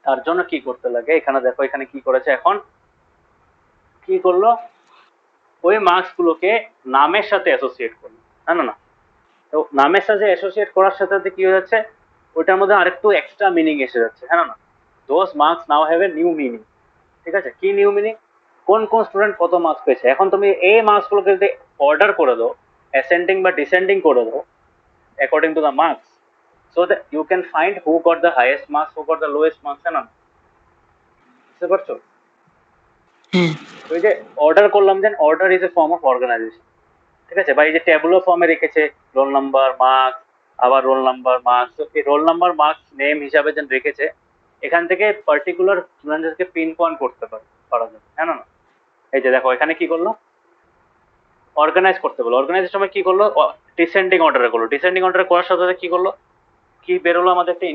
তার জন্য কি করতে লাগে, এখানে দেখো এখানে কি করেছে। এখন কি করলো, ওই মার্কস গুলোকে নামের সাথে অ্যাসোসিয়েট করলো। না না না, তো নামের সাথে অ্যাসোসিয়েট করার সাথে সাথে কি হয়ে যাচ্ছে, ওইটার মধ্যে আরেকটু এক্সট্রা মিনিং এসে যাচ্ছে। হ্যাঁ না, those marks now have a new meaning. ঠিক আছে? কি নিউ মিনিং? কোন কোন স্টুডেন্ট কত মার্কস পেয়েছে। এখন তুমি এই মার্কস গুলোকে যদি অর্ডার করে দাও, অ্যাসেন্ডিং বা ডিসেন্ডিং করে দাও according to the marks, so that you can find who got the highest marks, who got the lowest marks. না বুঝতে পারছো? হ্যাঁ ওই যে অর্ডার করলাম, then order is a form of organization. ঠিক আছে? বা এই যে ট্যাবুলার ফর্মে রেখেছে রোল নাম্বার, মার্কস, আবার রোল নাম্বার মার্কস, এই রোল নাম্বার মার্কস নেম হিসাবে যেন রেখেছে, এখান থেকে পার্টিকুলার স্টুডেন্টদেরকে পিন পয়েন্ট করতে পারা যাবে, হ্যাঁ না? এই যে দেখো এখানে কি করলো, অর্গানাইজ করতে বললো, অর্গানাইজের সময় কি করলো, ডিসেন্ডিং অর্ডারে করলো, ডিসেন্ডিং অর্ডারে করার সাথে সাথে কি করলো, কি বেরোলো আমাদের একটা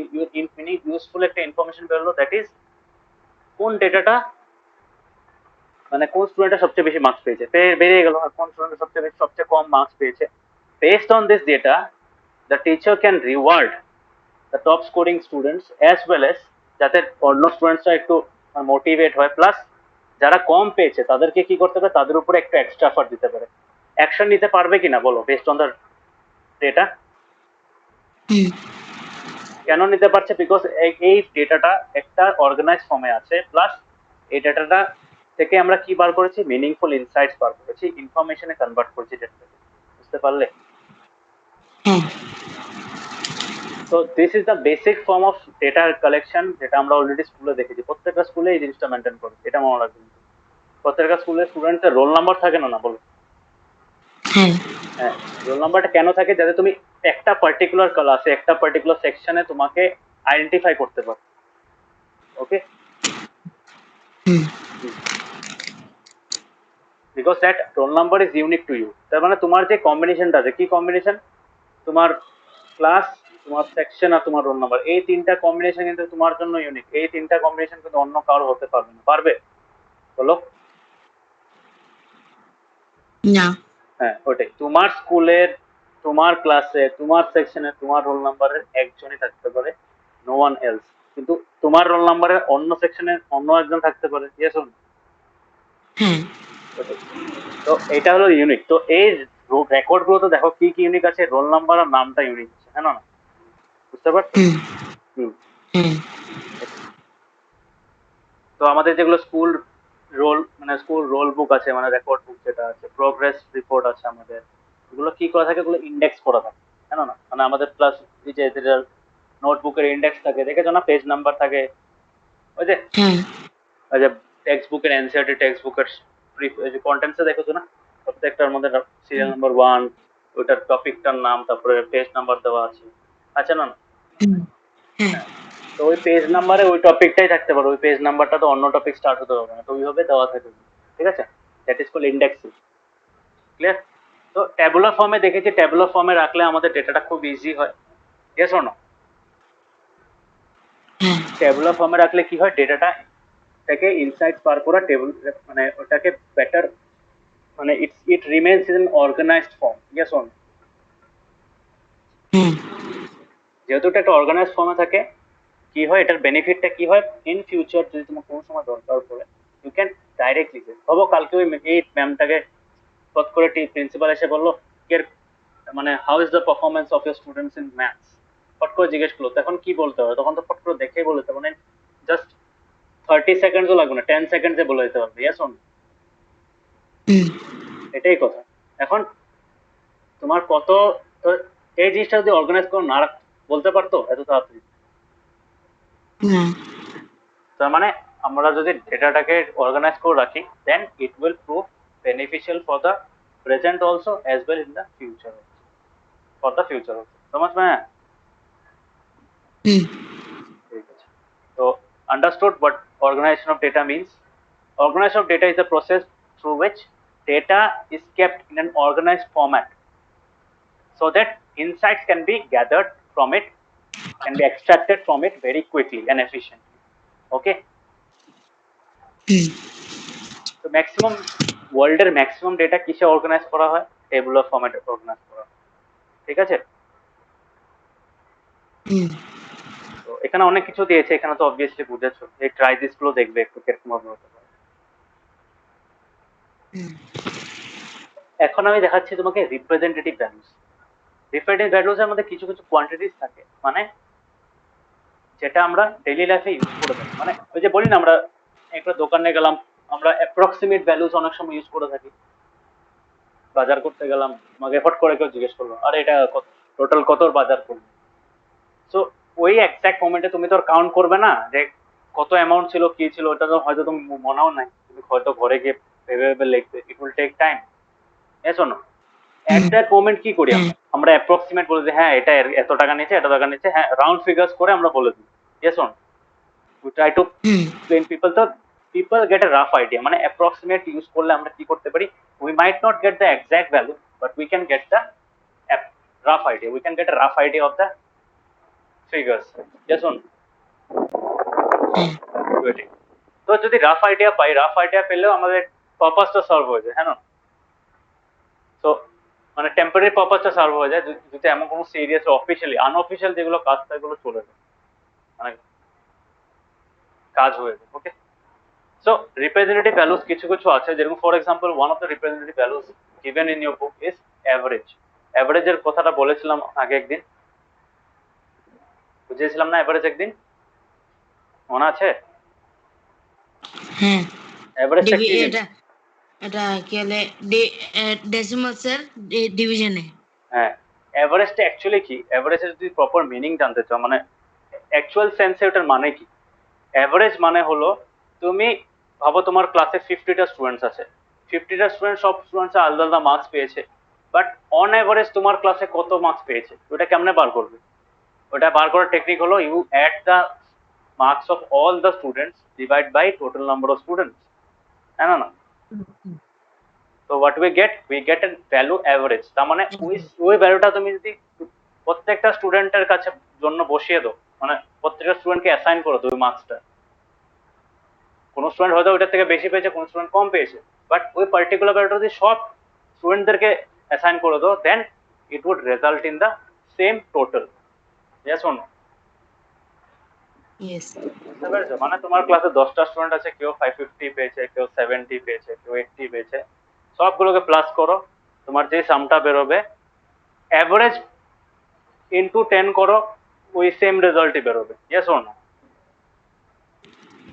ইউজফুল একটা ইনফরমেশন বেরোলো, দ্যাট ইজ কোন ডেটাটা মানে কোন স্টুডেন্টটা সবচেয়ে বেশি মার্কস পেয়েছে, বেরিয়ে গেল, আর কোন স্টুডেন্ট সবচেয়ে কম মার্কস পেয়েছে। Based on this data the teacher can reward the top scoring students as well as যাতে অন্য স্টুডেন্টসরা একটু মোটিভেট হয়, প্লাস যারা কম পেয়েছে তাদেরকে কি করতে পারে, তাদের উপরে একটু এক্সট্রা এফর্ট দিতে পারে। অ্যাকশন নিতে পারবে কিনা বলো, বেসড অন দ্য ডেটা? কেন নিতে পারছে? বিকজ এই ডেটাটা একটা অর্গানাইজ ফর্মে আছে, প্লাস এই ডেটাটা থেকে আমরা কি বার করেছি, মিনিংফুল ইনসাইটস বার করেছি, ইনফরমেশনে কনভার্ট করেছি ডেটাটাকে, বুঝতে পারলে? So this is the basic form of data collection যেটা আমরা অলরেডি স্কুলে দেখেছি, প্রত্যেকটা স্কুলে এই জিনিসটা মেনটেন করে, এটা মনে রাখবেন। প্রত্যেকটা স্কুলে স্টুডেন্টের রোল নাম্বার থাকে না, না বলো? হ্যাঁ, রোল নাম্বারটা কেন থাকে, যাতে তুমি একটা পার্টিকুলার ক্লাসে একটা পার্টিকুলার সেকশনে তোমাকে আইডেন্টিফাই করতে পারো। Okay, because that roll number is unique to you. তার মানে তোমার যে কম্বিনেশনটা আছে, কি কম্বিনেশন, তোমার ক্লাস, তোমার সেকশন আর তোমার রোল নাম্বার, এই তিনটা কম্বিনেশন কিন্তু তোমার জন্য ইউনিক। এই তিনটা কম্বিনেশন কিন্তু অন্য কারো হতে পারবে না, পারবে বলো? না। হ্যাঁ, ওটাই, তোমার স্কুলের, তোমার ক্লাসে, তোমার সেকশনে, তোমার রোল নাম্বারের একজনই থাকতে পারে, নো ওয়ান এলস। কিন্তু তোমার রোল নাম্বারের অন্য সেকশনে অন্য একজন থাকতে পারে, ইয়েস অর নো? ওটাই, তো এটা হলো ইউনিক। তো এই রেকর্ড গুলো তো দেখো কি কি ইউনিক আছে, রোল নাম্বার আর নামটা ইউনিক আছে, হ্যাঁ না? বুঝতে পারছো? তো আমাদের যেগুলো স্কুল রোল বুক আছে, মানে রেকর্ড বুক যেটা আছে, প্রোগ্রেস রিপোর্ট আছে আমাদের, এগুলো কি করা থাকে, এগুলো ইন্ডেক্স করা থাকে, জানো না? মানে আমাদের প্লাস এই যে নোটবুকের ইন্ডেক্স থাকে, দেখেছো না, পেজ নাম্বার থাকে, ওই যে টেক্সট বুকের এনসিআরটি টেক্সট বুকের কন্টেন্টসে দেখেছো না, প্রত্যেকটার মধ্যে সিরিয়াল নাম্বার 1, ওইটার টপিকটার নাম, তারপরে পেজ নাম্বার দেওয়া আছে, আচ্ছা না? তো ওই পেজ নাম্বারে ওই টপিকটাই থাকতে পারে, ওই পেজ নাম্বারটা তো অন্য টপিক স্টার্ট হতে হবে না, তো ওইভাবে দেওয়া থাকে, ঠিক আছে? That is called indexing, clear? তো ট্যাবুলার ফর্মে দেখেছি, ট্যাবুলার ফর্মে রাখলে আমাদের ডেটাটা খুব ইজি হয়, ইয়েস অর নো? ট্যাবুলার ফর্মে রাখলে কি হয়, ডেটাটা থেকে ইনসাইটস বার করা, টেবিল মানে ওটাকে বেটার, মানে it remains in organized form, yes or no? যেহেতু এটা একটা অর্গানাইজড ফর্মে থাকে, কি হয়, এটার বেনিফিটটা কি হয়, ইন ফিউচার যদি তোমার কোনো সময় দরকার পড়ে, ইউ ক্যান ডাইরেক্টলি ভাবো, কালকে ওই এই ম্যামটাকে পট করে প্রিন্সিপাল এসে বললো, এর মানে how is the performance of your students in maths, পট করে জিজ্ঞেস করলো, তখন কি বলতে হবে? তখন তো পট করে দেখেই বলতে, মানে জাস্ট 30 সেকেন্ডও লাগবে না, 10 সেকেন্ডে বলে দিতে পারবে, ইয়েস অর নো? এটাই কথা। এখন তোমার কত, তো এই জিনিসটা যদি অর্গানাইজ করে না বলতে পারতো এত তাড়াতাড়ি, তার মানে আমরা যদি ডেটাটাকে অর্গানাইজ করে রাখি, then it will prove beneficial for the present also as well in the future, for the future also, समझ में आया? ঠিক আছে, তো understood what organization of data means? Organization of data is the process through which data is kept in an organized format so that insights can be gathered from it, can be extracted from it very quickly and efficiently. Okay, তো ম্যাক্সিমাম ওয়ার্ল্ডের ম্যাক্সিমাম ডেটা কিসে অর্গানাইজ করা হয়, টেবুলার ফরম্যাটে অর্গানাইজ করা হয়, ঠিক আছে? তো এখানে অনেক কিছু দিয়েছে, এখানে তো অবভিয়াসলি বুঝেছো, এই ট্রাই দিস গুলো দেখবে একটু কিরকম ভাবে হতে পারে। এখন আমি দেখাচ্ছি তোমাকে রিপ্রেজেন্টেটিভ ভ্যালুস। রিপ্রেজেন্টেটিভ ভ্যালুস এর মধ্যে কিছু কিছু কোয়ান্টিটিস থাকে, মানে যেটা আমরা ডেইলি লাইফে ইউজ করে থাকি, মানে ওই যে বলি না, আমরা একটা দোকানে গেলাম, আমরা অ্যাপ্রক্সিমেট ভ্যালুস অনেক সময় ইউজ করে থাকি, বাজার করতে গেলাম, আমাকে এফোর্ট করে কেউ জিজ্ঞেস করলো, আরে এটা টোটাল কত বাজার করবে, সো ওই এক্সাক্ট মোমেন্টে তুমি তো কাউন্ট করবে না যে কত অ্যামাউন্ট ছিল, কি ছিল, ওটা তো হয়তো তুমি মনেও নাই, তুমি হয়তো ঘরে গিয়ে ভেবে ভেবে লিখবে, ইট উইল টেক টাইম, এসো না? অ্যাট দ্যাট মোমেন্ট কি করি আমরা অ্যাপ্রক্সিমেট বলে দিই, হ্যাঁ এটা এত টাকা নিচ্ছে, এত টাকা নিচ্ছে, হ্যাঁ রাউন্ড ফিগার্স করে আমরা বলে দিই। Yes on we try to explain people, তো people get a rough idea, মানে approximate ইউজ করলে আমরা কি করতে পারি, we might not get the exact value but we can get the rough idea, we can get a rough idea of the figures. Yes on waiting, তো যদি রাফ আইডিয়া পাই, রাফ আইডিয়া পেলেও আমাদের পারপাসটা সলভ হয়ে যায়, হ্যাঁ না? তো মানে টেম্পোরারি পারপাসটা সলভ হয়ে যায় যদি এমন কোনো সিরিয়াস অফিসিয়ালি, আনঅফিসিয়াল যেগুলো কাজ সেগুলো চলে যায়, মানে কাজ হয়ে যায়। ওকে, সো রিপ্রেজেন্টেটিভ ভ্যালুস কিছু কিছু আছে, যেরকম for example one of the representative values given in your book is average. অ্যাভারেজের কথাটা বলেছিলাম আগে একদিন, বুঝিয়েছিলাম না অ্যাভারেজ একদিন, মনে আছে? হ্যাঁ, অ্যাভারেজটা কি? এটা কি বলে ডেসিমালস এর ডিভিশনে। হ্যাঁ, অ্যাভারেজটা অ্যাকচুয়ালি কি? অ্যাভারেজের যদি প্রপার মিনিং জানতে চাও, মানে অ্যাকচুয়াল সেন্সে ওটার মানে কি? অ্যাভারেজ মানে হলো, তুমি ভাবো তোমার ক্লাসে 50টা স্টুডেন্টস আছে, 50টা স্টুডেন্ট, সব স্টুডেন্টস আলাদা আলাদা মার্কস পেয়েছে, বাট অন অ্যাভারেজ তোমার ক্লাসে কত মার্কস পেয়েছে ওটা কেমনে বার করবে? ওটা বার করার টেকনিক হলো you add the marks of all the students divide by total number of students, হ্যাঁ না? তো what we get a value average. তার মানে ওই ভ্যালুটা তুমি যদি প্রত্যেকটা স্টুডেন্টের কাছে জন্য বসিয়ে দাও, মানে প্রত্যেকটা স্টুডেন্টকে অ্যাসাইন করো ওই মার্কসটা, কোনো স্টুডেন্ট হয়তো ওইটার থেকে বেশি পেয়েছে, কোনো স্টুডেন্ট কম পেয়েছে, বাট ওই পার্টিকুলার ভ্যালুটা যদি সব স্টুডেন্টদেরকে অ্যাসাইন করে দাও, then it would result in the same total. Yes or no? Yes. বুঝতে পেরেছো? মানে তোমার ক্লাসে 10টা স্টুডেন্ট আছে, কেউ 550 পেয়েছে, কেউ 70 পেয়েছে, কেউ 80 পেয়েছে, সবগুলোকে প্লাস করো, তোমার যে সামটা বেরোবে অ্যাভারেজ ইনটু 10 করো, ওই সেম রেজাল্টই বেরোবে। Yes or no?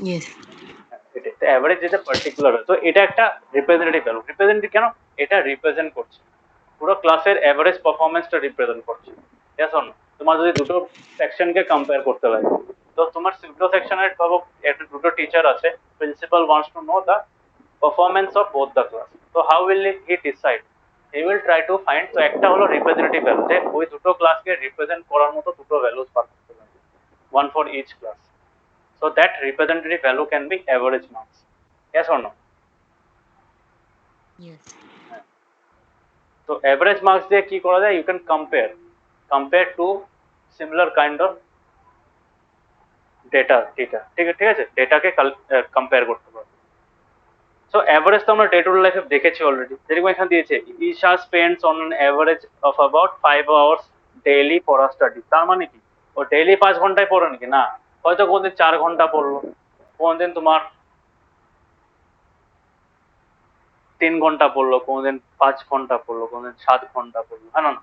ইয়েস। এটা অ্যাভারেজ যেটা পার্টিকুলার, তো এটা একটা রিপ্রেজেন্টেটিভ ভ্যালু। রিপ্রেজেন্টেটিভ কেন? এটা রিপ্রেজেন্ট করছে পুরো ক্লাসের এভারেজ পারফরমেন্সটা রিপ্রেজেন্ট করছে। ঠিক আছে? তোমার যদি দুটো সেকশনকে কম্পেয়ার করতে লাগে, তো তোমার দুটো সেকশনের ভাবো একটা দুটো টিচার আছে, principal wants to know the performance of both the class, তো how will he decide? He will try to find, তো একটা হলো রিপ্রেজেন্টেটিভ ভ্যালু, যে ওই দুটো ক্লাসকে রিপ্রেজেন্ট করার মতো দুটো ভ্যালুস বার করতে হবে, one for each class, so that representative value can be average marks. Yes or no? Yes. So average marks দিয়ে কি করা যায়? You can compare to similar kind of data ঠিক আছে, ডেটাকে কম্পেয়ার করতে পারো। সো অ্যাভারেজ তো আমরা ডে টু ডে লাইফে দেখেছি অলরেডি, যেরকম এখানে দিয়েছে Isha spends on an average of about 5 hours daily for a study. তার মানে কি ও ডেইলি 5 ঘন্টায় পড়ে নাকি? না, হয়তো কোনদিন 4 ঘন্টা পড়লো, কোনদিন তোমার 3 ঘন্টা পড়লো, কোনদিন 5 ঘন্টা পড়লো, কোনদিন 7 ঘন্টা পড়লো, হ্যাঁ না?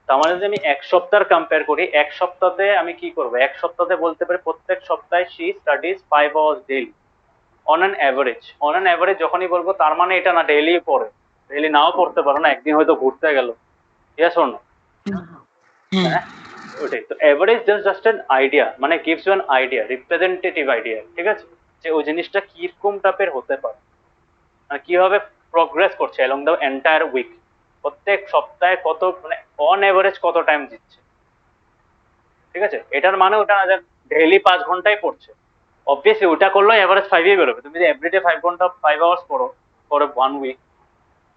তার মানে যদি আমি এক সপ্তাহ কম্পেয়ার করি, এক সপ্তাহে আমি কি করবো? এক সপ্তাহে বলতে পারি প্রত্যেক সপ্তাহে she studies 5 hours daily on an average। on an average যখনই বলবো তার মানে এটা না ডেইলি পড়ে, ডেইলি নাও পড়তে পারো না, একদিন হয়তো ঘুরতে গেল। Yes or no? হ্যাঁ, ওটাই তো এভারেজ, জাস্ট অ্যান আইডিয়া, মানে gives you an idea, representative idea, ঠিক আছে, যে ওই জিনিসটা কিরকম টাইপের হতে পারে, মানে কিভাবে প্রগ্রেস করছে অ্যালং দ্য এন্টায়ার উইক, প্রত্যেক সপ্তাহে কত, মানে অন এভারেজ কত টাইম দিচ্ছে। ঠিক আছে, এটার মানে ওটা না যে ডেইলি 5 ঘন্টায় পড়ছে, অবভিয়াসলি ওটা করলে এভারেজ 5ই বেরোবে। তুমি যদি এভরিডে 5 ঘন্টা 5 আওয়ার্স পড়ো ফর 1 উইক,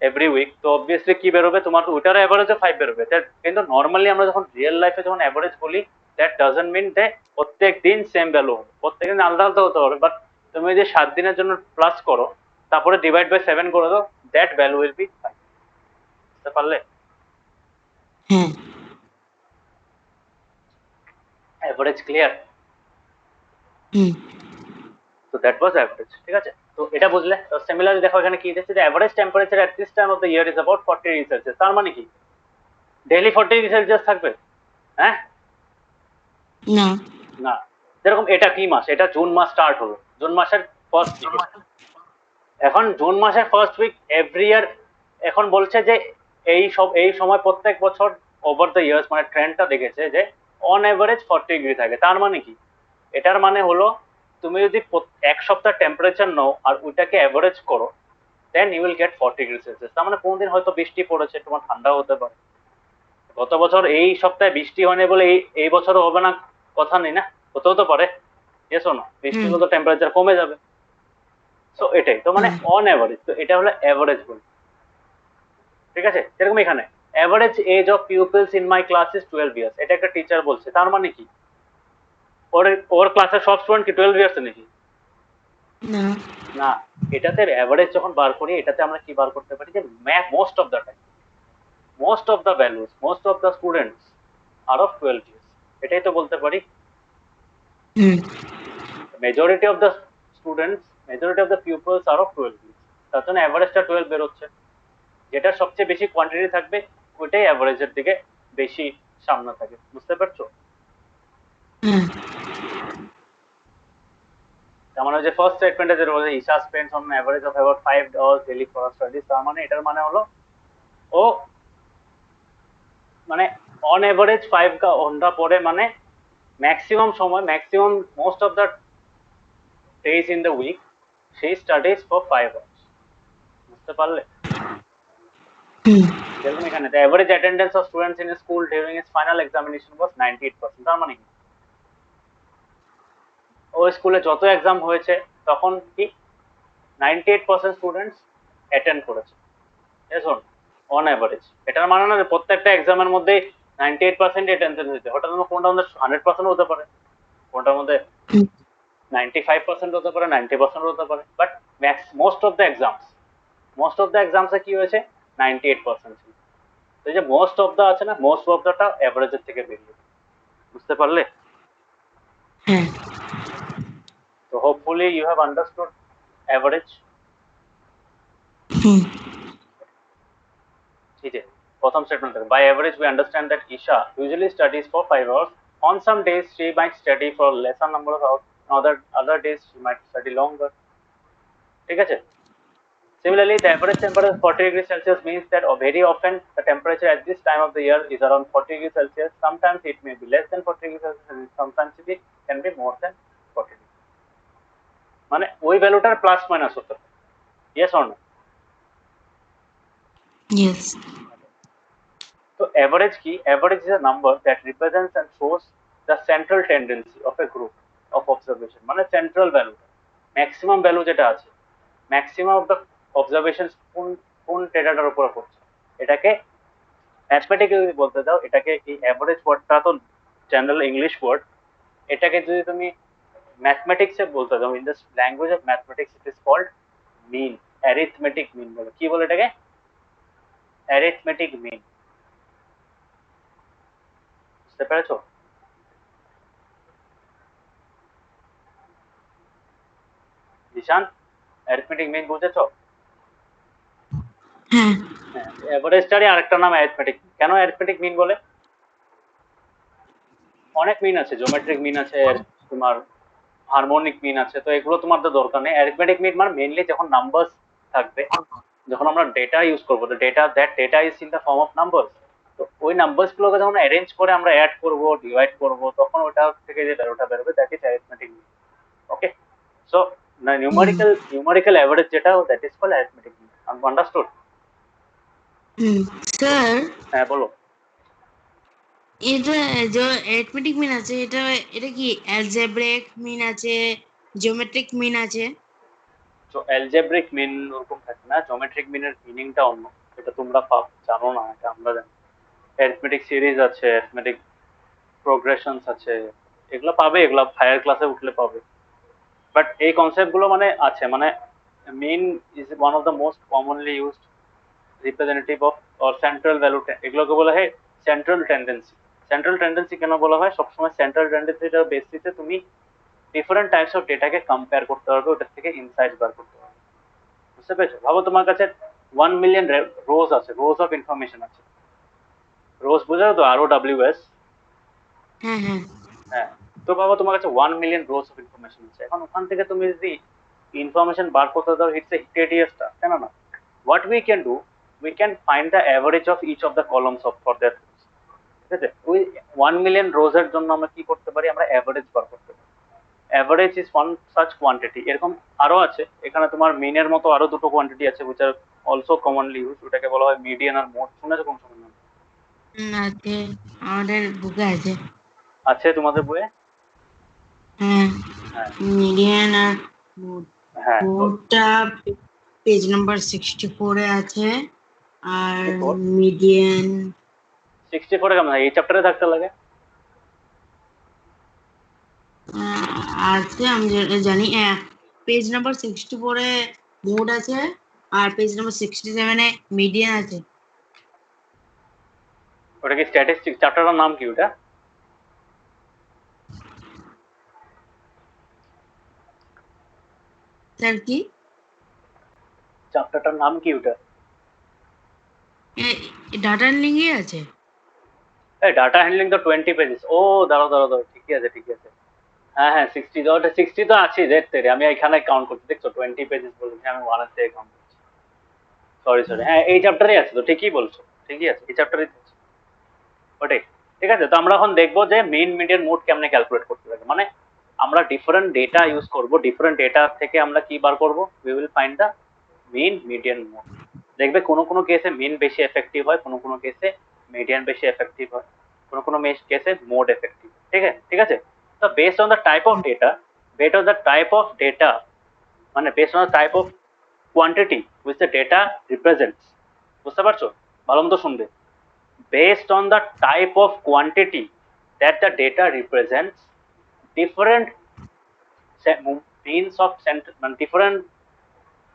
এভরি উইক, তো অবভিয়াসলি কি বেরোবে তোমার? ওইটার এভারেজে 5 বেরোবে। কিন্তু নর্মালি আমরা যখন রিয়েল লাইফে যখন এভারেজ বলি, দ্যাট ডাজন্ট মিন যে প্রত্যেক দিন সেম ভ্যালু হবে, প্রত্যেক দিন আলাদা আলাদা হতে পারে, বাট তুমি যদি 7 দিনের জন্য প্লাস করো, তারপরে ডিভাইড বাই 7 করে দাও, দ্যাট ভ্যালু উইল বি 5। বুঝতে পারলে? হ্যাঁ। Average clear? তো দ্যাট ওয়াজ অ্যাভারেজ। ঠিক আছে, তো এটা বুঝলে। তো সিমিলারলি দেখো এখানে কি দিচ্ছে, যে average temperature at this time of the year is about 40 degree Celsius. তার মানে কি ডেইলি 40 ডিগ্রি সেলসিয়াস থাকবে? হ্যাঁ না। না। যেরকম এটা কি মাস? এটা জুন মাস স্টার্ট হলো, জুন মাসের ফার্স্ট উইক। এখন জুন মাসের ফার্স্ট উইক এভরি ইয়ার, এখন বলছে যে এই সময় প্রত্যেক বছর ওভার দ্য ইয়ার্স, মানে ট্রেন্ডটা দেখেছে যে অন এভারেজ 40 ডিগ্রি থাকে। তার মানে কি? এটার মানে হলো তুমি যদি এক সপ্তাহ টেম্পারেচার নাও আর ওইটাকে অ্যাভারেজ করো, then you will get 40 degree Celsius. তার মানে কোনদিন হয়তো বৃষ্টি পড়েছে, তোমার ঠান্ডাও হতে পারে। গত বছর এই সপ্তাহে বৃষ্টি হয়নি বলে এই বছরও হবে না কথা নেই না, হতেও তো পারে। এসো না, বৃষ্টি হলে তো টেম্পারেচার কমে যাবে। সো এটাই তো, মানে অন অ্যাভারেজ, তো এটা হলো অ্যাভারেজ বল, ঠিক আছে। যেরকম এখানে average age of pupils in my class is 12 years, এটা একটা টিচার বলছে, তার মানে কি ওর ওর ক্লাসের সব স্টুডেন্ট কি 12 ইয়ার্স নাকি? না। না, এটাতে অ্যাভারেজ যখন বার করি, এটাতে আমরা কি বার করতে পারি যে most of the time, most of the values, most of the students are of 12 years, এটাই তো বলতে পারি। Majority of the students, majority of the peoples are of 12 years, তার জন্য অ্যাভারেজটা 12 বেরোচ্ছে। যেটা সবচেয়ে বেশি কোয়ান্টিটি থাকবে ওইটাই অ্যাভারেজের দিকে বেশি সামনে থাকে, বুঝতে পারছো? যেমন ওই যে ফার্স্ট স্টেটমেন্টে যেটা বলে Isha spends on average of about 5 hours daily for studies, তার মানে এটার মানে হলো ও মানে অন অ্যাভারেজ 5 ঘন্টা পড়ে, মানে ম্যাক্সিমাম সময়, maximum most of the days in the week she studies for 5 hours, বুঝতে পারলে? যেরকম এখানে the average attendance of students in a school during its final examination was 98%, তার মানে কি ওই স্কুলে যত এক্সাম হয়েছে তখন কি 98% স্টুডেন্টস অ্যাটেন্ড করেছে, দেখুন অন অ্যাভারেজ। এটার মানে না যে প্রত্যেকটা এক্সামের মধ্যে 98% অ্যাটেন্ডেন্স হয়েছে, ওটার মধ্যে কোনটার মধ্যে 100% হতে পারে, কোনটার মধ্যে 95% হতে পারে, 90% হতে পারে, but most of the exams, most of the এক্সামসে কি হয়েছে 98% ছিল। তো এই যে মোস্ট অফ দ্য আছে না, মোস্ট অফ দ্যাটা অ্যাভারেজের থেকে বেরিয়ে, বুঝতে পারলে? So hopefully you have understood average. ठीक है, प्रथम statement by average we understand that Isha usually studies for 5 hours. On some days she might study for lesser number of hours, other days she might study longer, ঠিক আছে। Similarly, the average temperature 40 degrees Celsius means that very often the temperature at this time of the year is around 40 degrees Celsius. Sometimes it may be less than 40 degrees Celsius, and sometimes it can be more than 40 degrees. মানে ওই ভ্যালুটার প্লাস মাইনাস হতে পারে, yes or no? Yes. So average key, average is a number that represents and shows the central tendency of a group of observation, মানে central value, maximum value যেটা আছে, maximum of the observations কোন ডেটাটার উপর পড়ছে, এটাকে ম্যাথমেটিক্যালি বলতে দাও। এটাকে এই অ্যাভারেজ ওয়ার্ডটা তো জেনারেল ইংলিশ ওয়ার্ড, এটাকে যদি তুমি ম্যাথমেটিক্সে বলতে দাও, in the language of mathematics it is called mean, arithmetic mean বলে। কি বলে এটাকে? অ্যারিথমেটিক মিন, বুঝতে পেরেছো? জিশান, অ্যারিথমেটিক মিন বুঝেছো? হ্যাঁ। এভারেজটারই আরেকটা নাম অ্যারিথমেটিক। কেন অ্যারিথমেটিক মিন বলে? অনেক মিন আছে, জিওমেট্রিক মিন আছে, তোমার হারমোনিক মিন আছে, তো এগুলো তোমার তো দরকার নেই। অ্যারিথমেটিক মিন মানে মেইনলি যখন নাম্বারস থাকবে, যখন আমরা ডেটা ইউজ করবো, তো data is in the form of numbers, তো ওই নাম্বারস গুলোকে যখন অ্যারেঞ্জ করে আমরা অ্যাড করবো, ডিভাইড করবো, তখন ওটা থেকে যে ভ্যালুটা বেরোবে that is arithmetic mean. Okay, so numerical average যেটা, that is called arithmetic mean. Understood? Sir, হ্যাঁ বলো। এটা যে অ্যারিথমেটিক মিন আছে, এটা কি অ্যালজেব্রিক মিন আছে, জিওমেট্রিক মিন আছে? তো অ্যালজেব্রিক মিন ওরকম থাকে না, জিওমেট্রিক মিনের মিনিংটা অন্য, এটা তোমরা জানো না, এটা আমরা জানি। অ্যারিথমেটিক সিরিজ আছে, অ্যারিথমেটিক প্রোগ্রেশনস আছে, এগুলো পাবে, এগুলো হায়ার ক্লাসে উঠলে পাবে। বাট এই কনসেপ্ট গুলো মানে আছে, মানে mean is one of the most commonly used representative of or central value, এগুলোকে বলা হয় সেন্ট্রাল টেন্ডেন্সি। সেন্ট্রাল টেন্ডেন্সি কেন বলা হয়? সবসময় সেন্ট্রাল টেন্ডেন্সিটার বেসিসে তুমি ডিফারেন্ট টাইপস অফ ডেটাকে কম্পেয়ার করতে পারবে, ওটার থেকে ইনসাইট বার করতে পারবে, বুঝতে পেরেছো? ভাবো তোমার কাছে 1 মিলিয়ন রোজ আছে, রোজ অফ ইনফরমেশন আছে। রোজ বোঝা তো, ROWS। হ্যাঁ হ্যাঁ। হ্যাঁ, তো ভাবো তোমার কাছে 1 মিলিয়ন রোজ অফ ইনফরমেশন আছে। এখন ওখান থেকে তুমি যদি ইনফরমেশন বার করতে দাও, ইটস এ টেডিয়াস টাস্ক, কেন না? What we can do, we can find the average of each of the columns of for that, ঠিক আছে? ওই 1 মিলিয়ন রোজ এর জন্য আমরা কি করতে পারি? আমরা অ্যাভারেজ বার করতে পারি। Average is one such quantity, এরকম আরো আছে। এখানে তোমার মিনের মতো আরো দুটো কোয়ান্টিটি আছে which are also commonly used, ওটাকে বলা হয় মিডিয়ান আর মোড। শুনেছো কোন সময় নাম? আছে, আমাদের বুকে আছে। আছে তোমাদের বইয়ে? হ্যাঁ, হ্যাঁ মিডিয়ান আর মোড। হ্যাঁ, তো মোডটা পেজ নাম্বার 64 এ আছে, আর 64 মিডিয়ান 64 কেমন হয়? এই চ্যাপ্টারে থাকতে লাগে। আছে, আমি জানি। পেজ নাম্বার 64 এ মোড আছে, আর পেজ নাম্বার 67 এ মিডিয়ান আছে। ওটা কি স্ট্যাটিস্টিক্স চ্যাপ্টারটার নাম কি ওটা? স্যার কি? চ্যাপ্টারটার নাম কি ওটা? ডাটা লিঙ্কে আছে। এই ডাটা হ্যান্ডলিং তো 20 পেজেস। ও দাঁড়াও দাঁড়াও দাঁড়াও, ঠিকই আছে ঠিকই আছে। হ্যাঁ হ্যাঁ, 60, ওটা 60 তো আছে রেট তেরে, আমি এখানে কাউন্ট করছি, দেখছো 20 পেজেস বলেছি, আমি ওয়ানের থেকে কাউন্ট করছি। সরি সরি, হ্যাঁ এই চ্যাপ্টারে আছে, তো ঠিকই বলছো, ঠিকই আছে, এই চ্যাপ্টারে আছে ওটাই। ঠিক আছে, তো আমরা এখন দেখবো যে মেইন মিডিয়ান মোড কেমনে ক্যালকুলেট করতে লাগে। মানে আমরা ডিফারেন্ট ডেটা ইউজ করব, ডিফারেন্ট ডেটা থেকে আমরা কি বার করব, we will find the mean median mode. দেখবে কোনো কোনো কেসে মিন বেশি এফেক্টিভ হয়, কোনো কোনো কেসে মিডিয়ান বেশি এফেক্টিভ হয়, কোনো কোনো কেসে মোড এফেক্টিভ। ঠিক আছে ঠিক আছে। তো based on the type of data, based on the type of data, মানে based on the type of quantity which the data represents. বুঝতে পারছো? ভালো মতো শুনবে। Based on the type of quantity that the data represents, different means of different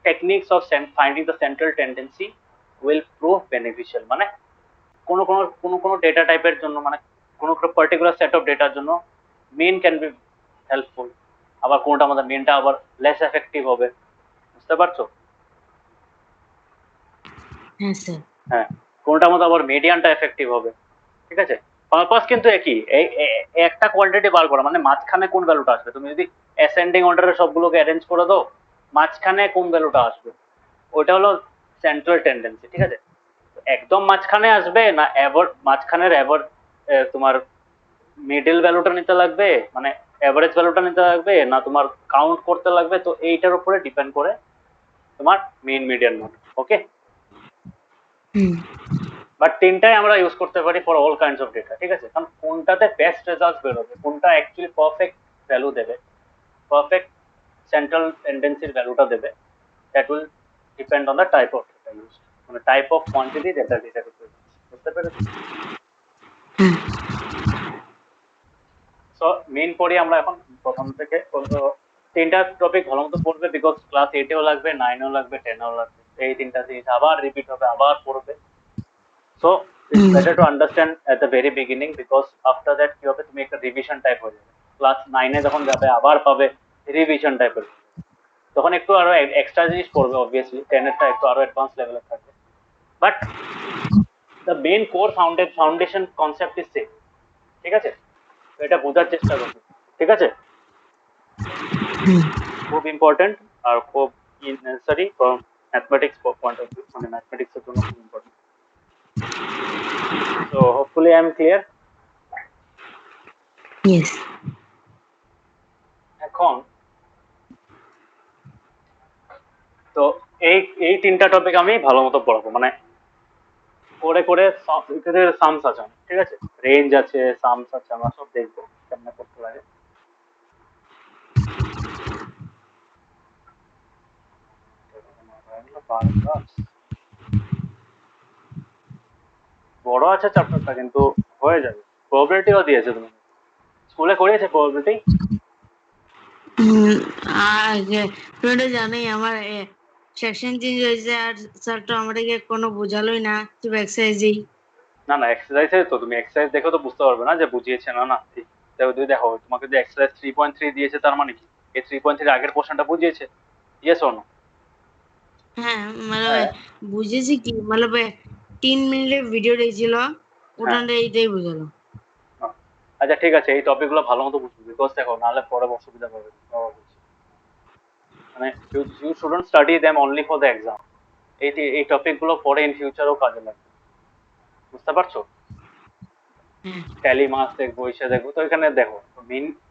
techniques of finding the central tendency will prove beneficial। মানে কোনো ডেটা টাইপের জন্য, মানে কোনো পার্টিকুলার সেট অফ ডেটার জন্য মেন ক্যান বি হেল্পফুল, আবার কোনটা আমাদের মেনটা আবার লেস এফেক্টিভ হবে। বুঝতে পারছো? হ্যাঁ স্যার। হ্যাঁ, কোনটা মতো আবার মিডিয়ানটা এফেক্টিভ হবে। ঠিক আছে, পারপাস কিন্তু একই, একটা কোয়ান্টিটি বার করা, মানে মাঝখানে কোন ভ্যালুটা আসবে। তুমি যদি অ্যাসেন্ডিং অর্ডারে সবগুলোকে অ্যারেঞ্জ করে দাও, মাঝখানে কোন ভ্যালুটা আসবে, ওটা হলো সেন্ট্রাল টেন্ডেন্সি। ঠিক আছে, একদম মাঝখানে আসবে না মাঝখানের তোমার মিডল ভ্যালুটা নিতে লাগবে, মানে অ্যাভারেজ ভ্যালুটা নিতে লাগবে না, তোমার কাউন্ট করতে লাগবে, তো এইটার উপরে ডিপেন্ড করে তোমার mean median mode. Okay, but তিনটাই আমরা ইউজ করতে পারি for all kinds of data. ঠিক আছে, কারণ কোনটাতে বেস্ট রেজাল্ট বেরোবে, কোনটা অ্যাকচুয়ালি পারফেক্ট ভ্যালু দেবে, পারফেক্ট সেন্ট্রাল টেন্ডেন্সির ভ্যালুটা দেবে, that will depend on the type of data use, মানে type of quantity data data বুঝতে পেরেছো? সো মেইন পড়ি আমরা এখন প্রথম থেকে। তিনটা টপিক ভালো মতো পড়বে, বিকজ ক্লাস 8-এও লাগবে, 9-এও লাগবে, 10-এও লাগবে। এই তিনটা জিনিস আবার রিপিট হবে, আবার পড়বে। So it's better to understand at the very beginning, because after that কি হবে, তুমি একটা রিভিশন টাইপ হয়ে যাবে। ক্লাস 9-এ যখন যাবে আবার পাবে রিভিশন টাইপের, তখন একটু আরো এক্সট্রা জিনিস পড়বে। অবভিয়াসলি 10-এরটা একটু আরো অ্যাডভান্স লেভেলের থাকবে, but the main core foundation concept is same. ঠিক আছে, তো এটা বোঝার চেষ্টা করবে। ঠিক আছে, খুব ইম্পর্টেন্ট আর খুব necessary for mathematics point of view, মানে ম্যাথমেটিক্স এর জন্য খুব important. So hopefully I am clear. Yes. এখন তো এই এই তিনটা টপিক আমি ভালো মতো পড়াবো, মানে করে করে সামস আছে অনেক, ঠিক আছে, রেঞ্জ আছে, সামস আছে, আমরা সব দেখবো কেমন করতে লাগে। বড় আছে চ্যাপ্টারটা, কিন্তু হয়ে যাবে। প্রবাবিলিটিও দিয়েছে, তুমি স্কুলে করিয়েছে প্রবাবিলিটি? আগে তুমি তো জানোই আমার সেকশন চেঞ্জ হয়েছে, আর স্যার তো আমাদেরকে কোনো বোঝালোই না, শুধু এক্সারসাইজই। না না, এক্সারসাইজে তো তুমি এক্সারসাইজ দেখো তো বুঝতে পারবে না যে বুঝিয়েছে না না ঠিক। তুমি দেখো, তোমাকে যে এক্সারসাইজ 3.3 দিয়েছে, তার মানে কি এই 3.3 আগের পোর্শনটা বুঝিয়েছে? Yes or no? হ্যাঁ, মানে হ্যাঁ বুঝেছি কি, মানে 3 মিনিটের ভিডিও দিয়েছিল, হ্যাঁ। ওটাতে এইটাই বোঝালো। আচ্ছা ঠিক আছে, এই টপিক গুলো ভালো মতো বুঝবো, বিকজ দেখো নাহলে পরে অসুবিধা হবে। মানে you shouldn't study them only for the exam. এই টপিক গুলো পরে ইন ফিউচারও কাজে লাগবে। বুঝতে পারছো? ট্যালি মাস দেখবো, ইসে দেখবো। তো এখানে দেখো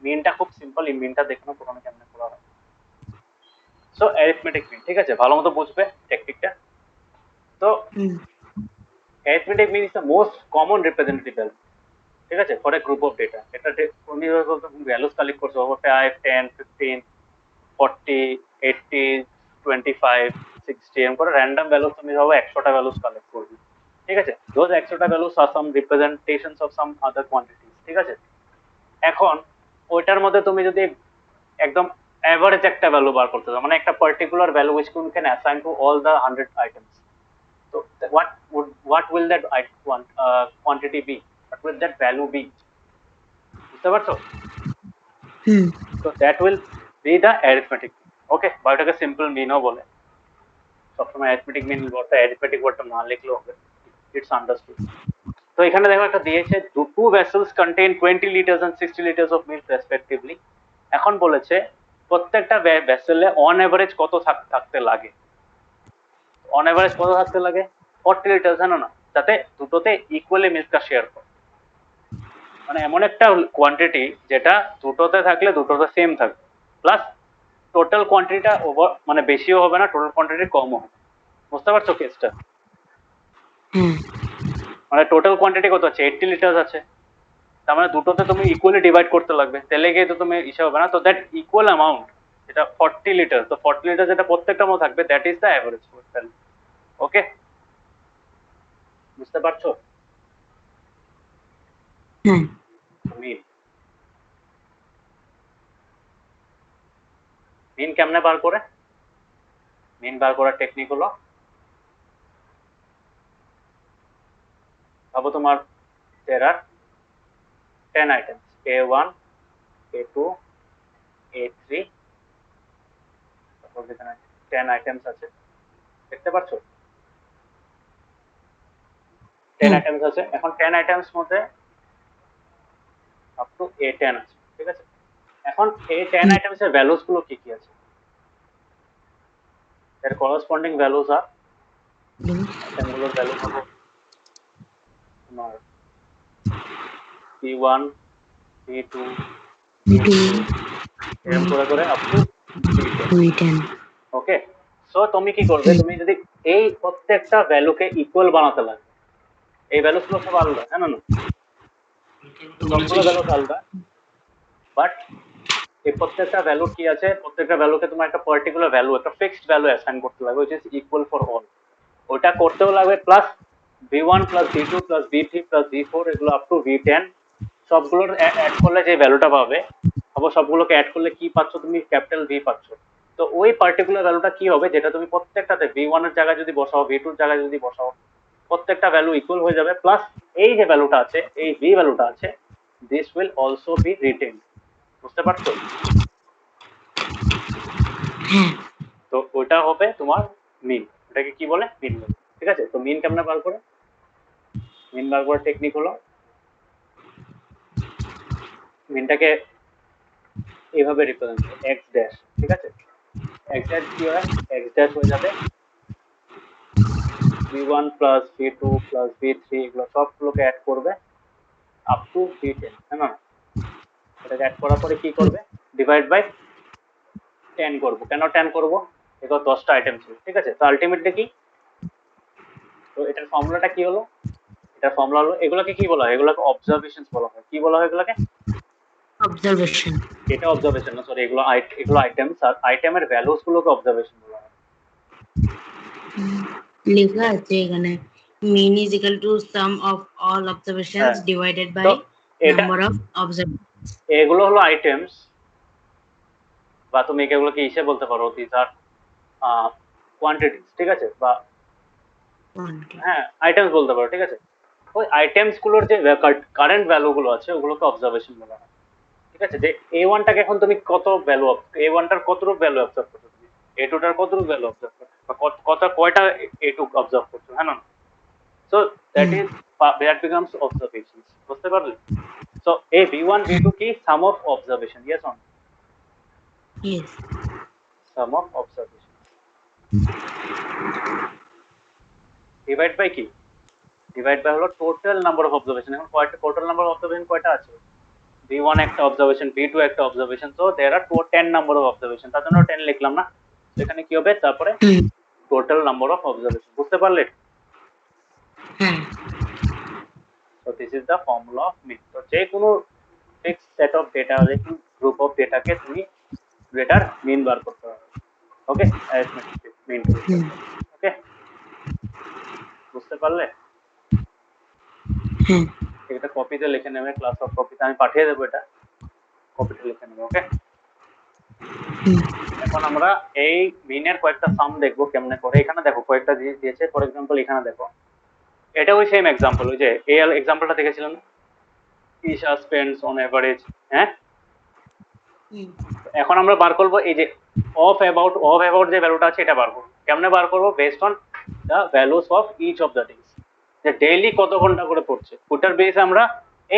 মিনটা খুব সিম্পল, এই মিনটা দেখো প্রথমে কেমনে করা হয়। সো অ্যারিথমেটিক মিন, ঠিক আছে, ভালো মতো বুঝবে টেকনিকটা। তো arithmetic mean is the most common representative value, ঠিক আছে, for a group of data. এটা তুমি ভ্যালুস কালেক্ট করছো, 5, 10, 15, 40, 80, 25, 60 এরকম করে র্যান্ডম ভ্যালুস তুমি ভাবো 100টা ভ্যালুস কালেক্ট করবে, ঠিক আছে। দোজ 100টা values are some representations of some other quantities, ঠিক আছে। এখন ওইটার মধ্যে তুমি যদি একদম অ্যাভারেজ একটা ভ্যালু বার করতে চাও, মানে একটা particular value which you can assign to all the 100 items, so what will that quantity be, what will that value be, বুঝতে পারছো? So that will be the arithmetic mean, okay, বা এটাকে সিম্পল মিনও বলে। সবসময় অ্যারিথমেটিক মিন ওয়ার্ডটা, অ্যারিথমেটিক ওয়ার্ডটা না লিখলেও হবে, ইটস আন্ডারস্টুড। তো এখানে দেখো একটা দিয়েছে, two vessels contain 20 litres and 60 litres of milk respectively. এখন বলেছে প্রত্যেকটা ভেসেলে অন এভারেজ কত থাকতে লাগে। অন এভারেজ কত থাকতে লাগে? 40 লিটার, জানো না, যাতে দুটোতে ইকুয়ালি মিল্কটা শেয়ার করে। মানে এমন একটা কোয়ান্টিটি যেটা দুটোতে থাকলে দুটোতে সেম থাকবে, প্লাস টোটাল কোয়ান্টিটিটা ওভার মানে বেশিও হবে না, টোটাল কোয়ান্টিটি কমও হবে। বুঝতে পারছো কেসটা? মানে টোটাল কোয়ান্টিটি কত আছে? 80 লিটার আছে, তার মানে দুটোতে তুমি ইকুয়ালি ডিভাইড করতে লাগবে, তাহলে গিয়ে তো তুমি হিসাব হবে না। তো দ্যাট ইকুয়াল অ্যামাউন্ট, এটা 40 লিটার, তো 40 লিটার যেটা প্রত্যেকটার মধ্যে থাকবে, that is the average value. Okay, বুঝতে পারছো? মিন, মিন কেমনে বার করে? মিন বার করার টেকনিক হলো, ভাবো তোমার there are 10 items, A1, A2, A3, তারপর এখানে 10 items আছে, দেখতে পাচ্ছ? 10 items আছে। এখন 10 items মধ্যে আপ টু A10 আছে, ঠিক আছে। এখন এই 10 items এর ভ্যালুস গুলো কি কি আছে? এর করসপন্ডিং ভ্যালুস আর আইটেমগুলোর ভ্যালু হবে তোমার P1, P2, P3 এরকম করে করে up to P10। Okay, so তুমি কি করবে, তুমি যদি এই প্রত্যেকটা ভ্যালুকে ইকুয়াল বানাতে লাগবে, এই ভ্যালুস গুলো সব আলাদা, হ্যাঁ না, সবগুলো ভ্যালু আলাদা, বাট এই প্রত্যেকটা ভ্যালু কি আছে, প্রত্যেকটা ভ্যালুকে তোমার একটা পার্টিকুলার ভ্যালু, একটা ফিক্সড ভ্যালু অ্যাসাইন করতে লাগবে, which is equal for all। ওটা করতেও লাগবে, plus V1 plus V2 plus V3 plus V4 এগুলো আপ টু V10 সবগুলোর অ্যাড করলে যে ভ্যালুটা পাবে, আবার সবগুলোকে অ্যাড করলে কি পাচ্ছ তুমি? ক্যাপিটাল ভি পাচ্ছ। তো ওই পার্টিকুলার ভ্যালুটা কি হবে, যেটা তুমি প্রত্যেকটাতে V1 এর জায়গায় যদি বসাও, V2 এর জায়গায় যদি বসাও, প্রত্যেকটা ভ্যালু ইকুয়াল হয়ে যাবে, প্লাস এই যে ভ্যালুটা আছে, এই V ভ্যালুটা আছে, this will also be retained. বুঝতে পারছো? তো ওটা হবে তোমার মিন, ওটাকে কি বলে? মিন বলে, ঠিক আছে। তো মিন কেমনে বার করে? মিন বার করার টেকনিক হলো, মিনটাকে এইভাবে রিপ্রেজেন্ট করে, এক্স ড্যাশ, ঠিক আছে। এক্স ড্যাশ কি হয়? এক্স ড্যাশ হয়ে যাবে V1 plus V2 plus V3 এগুলো সবগুলোকে অ্যাড করবে আপ টু V10, হ্যাঁ না? এটাকে অ্যাড করার পরে কি করবে? ডিভাইড বাই 10 করবো। কেন 10 করবো? এগুলো 10টা আইটেম ছিল, ঠিক আছে। তো আলটিমেটলি কি, তো এটার ফর্মুলাটা কি হলো? এটার ফর্মুলা হলো, এগুলোকে কি বলা হয়? এগুলোকে অবজারভেশনস বলা হয়। কি বলা হয় এগুলোকে? অবজারভেশন। এটা অবজারভেশন না, সরি, এগুলো আইটেমস, আর আইটেমের ভ্যালুস গুলোকে অবজারভেশন বলা হয়। লেখা আছে এখানে mean is equal to sum of all observations divided by number of observations। এগুলো হলো আইটেমস, বা তুমি এগুলোকে হিসেবে বলতে পারো, দিস আর কোয়ান্টিটিস, ঠিক আছে, বা হ্যাঁ আইটেমস বলতে পারো, ঠিক আছে। ওই আইটেমস গুলোর যে কারেন্ট ভ্যালু গুলো আছে ওগুলোকে অবজারভেশন বলা হয়, ঠিক আছে। যে A1টাকে এখন তুমি কত ভ্যালু, A1টার কতটুকু ভ্যালু অবজার্ভ করছো তুমি, A2টার কতটুকু ভ্যালু অবজার্ভ করছো, বা কয়টা A2 অবজার্ভ করছো, হ্যাঁ না? সো that becomes observations, বুঝতে পারলে? সো এই V1 V2 কি সাম অফ অবজারভেশন, ইয়েস অন yes sum of observation divide by কি ডিভাইড বাই হলো টোটাল নাম্বার অফ অবজারভেশন। এখন কয়টা টোটাল নাম্বার অফ অবজারভেশন কয়টা আছে? V1 একটা অবজারভেশন, V2 একটা অবজারভেশন, তো দেয়ার আর 10 নাম্বার অফ অবজারভেশন, তার জন্য 10 লিখলাম না। এখানে কি হবে তারপরে টোটাল নাম্বার অফ অবজারভেশন, বুঝতে পারলে? হ্যাঁ So this is the formula of mean. তো যে কোনো fixed set of data, যে কোনো গ্রুপ অফ ডেটাকে তুমি ডেটার মিন বার করতে হবে। ওকে, অ্যারিথমেটিক মিন টু। ওকে, বুঝতে পারলে? হ্যাঁ এটা কপিতে লিখে নেবে, ক্লাস অফ কপিতে আমি পাঠিয়ে দেবো, এটা কপিতে লিখে নেবে। ওকে, এখন আমরা এই মিনের কয়েকটা সাম দেখবো কেমনে করে। এখানে দেখো কয়েকটা দিয়েছে, ফর এক্সাম্পল এখানে দেখো, এটা ওই সেম এক্সাম্পল, ওই যে এই এক্সাম্পলটা দেখেছিলাম, ইশা স্পেন্ডস অন এভারেজ। হ্যাঁ, এখন আমরা বার করবো এই যে অফ অ্যাবাউট যে ভ্যালুটা আছে এটা বার করবো। কেমনে বার করবো? Based on the values of each of the days, যে ডেইলি কত ঘন্টা করে পড়ছে, ওটার বেসে আমরা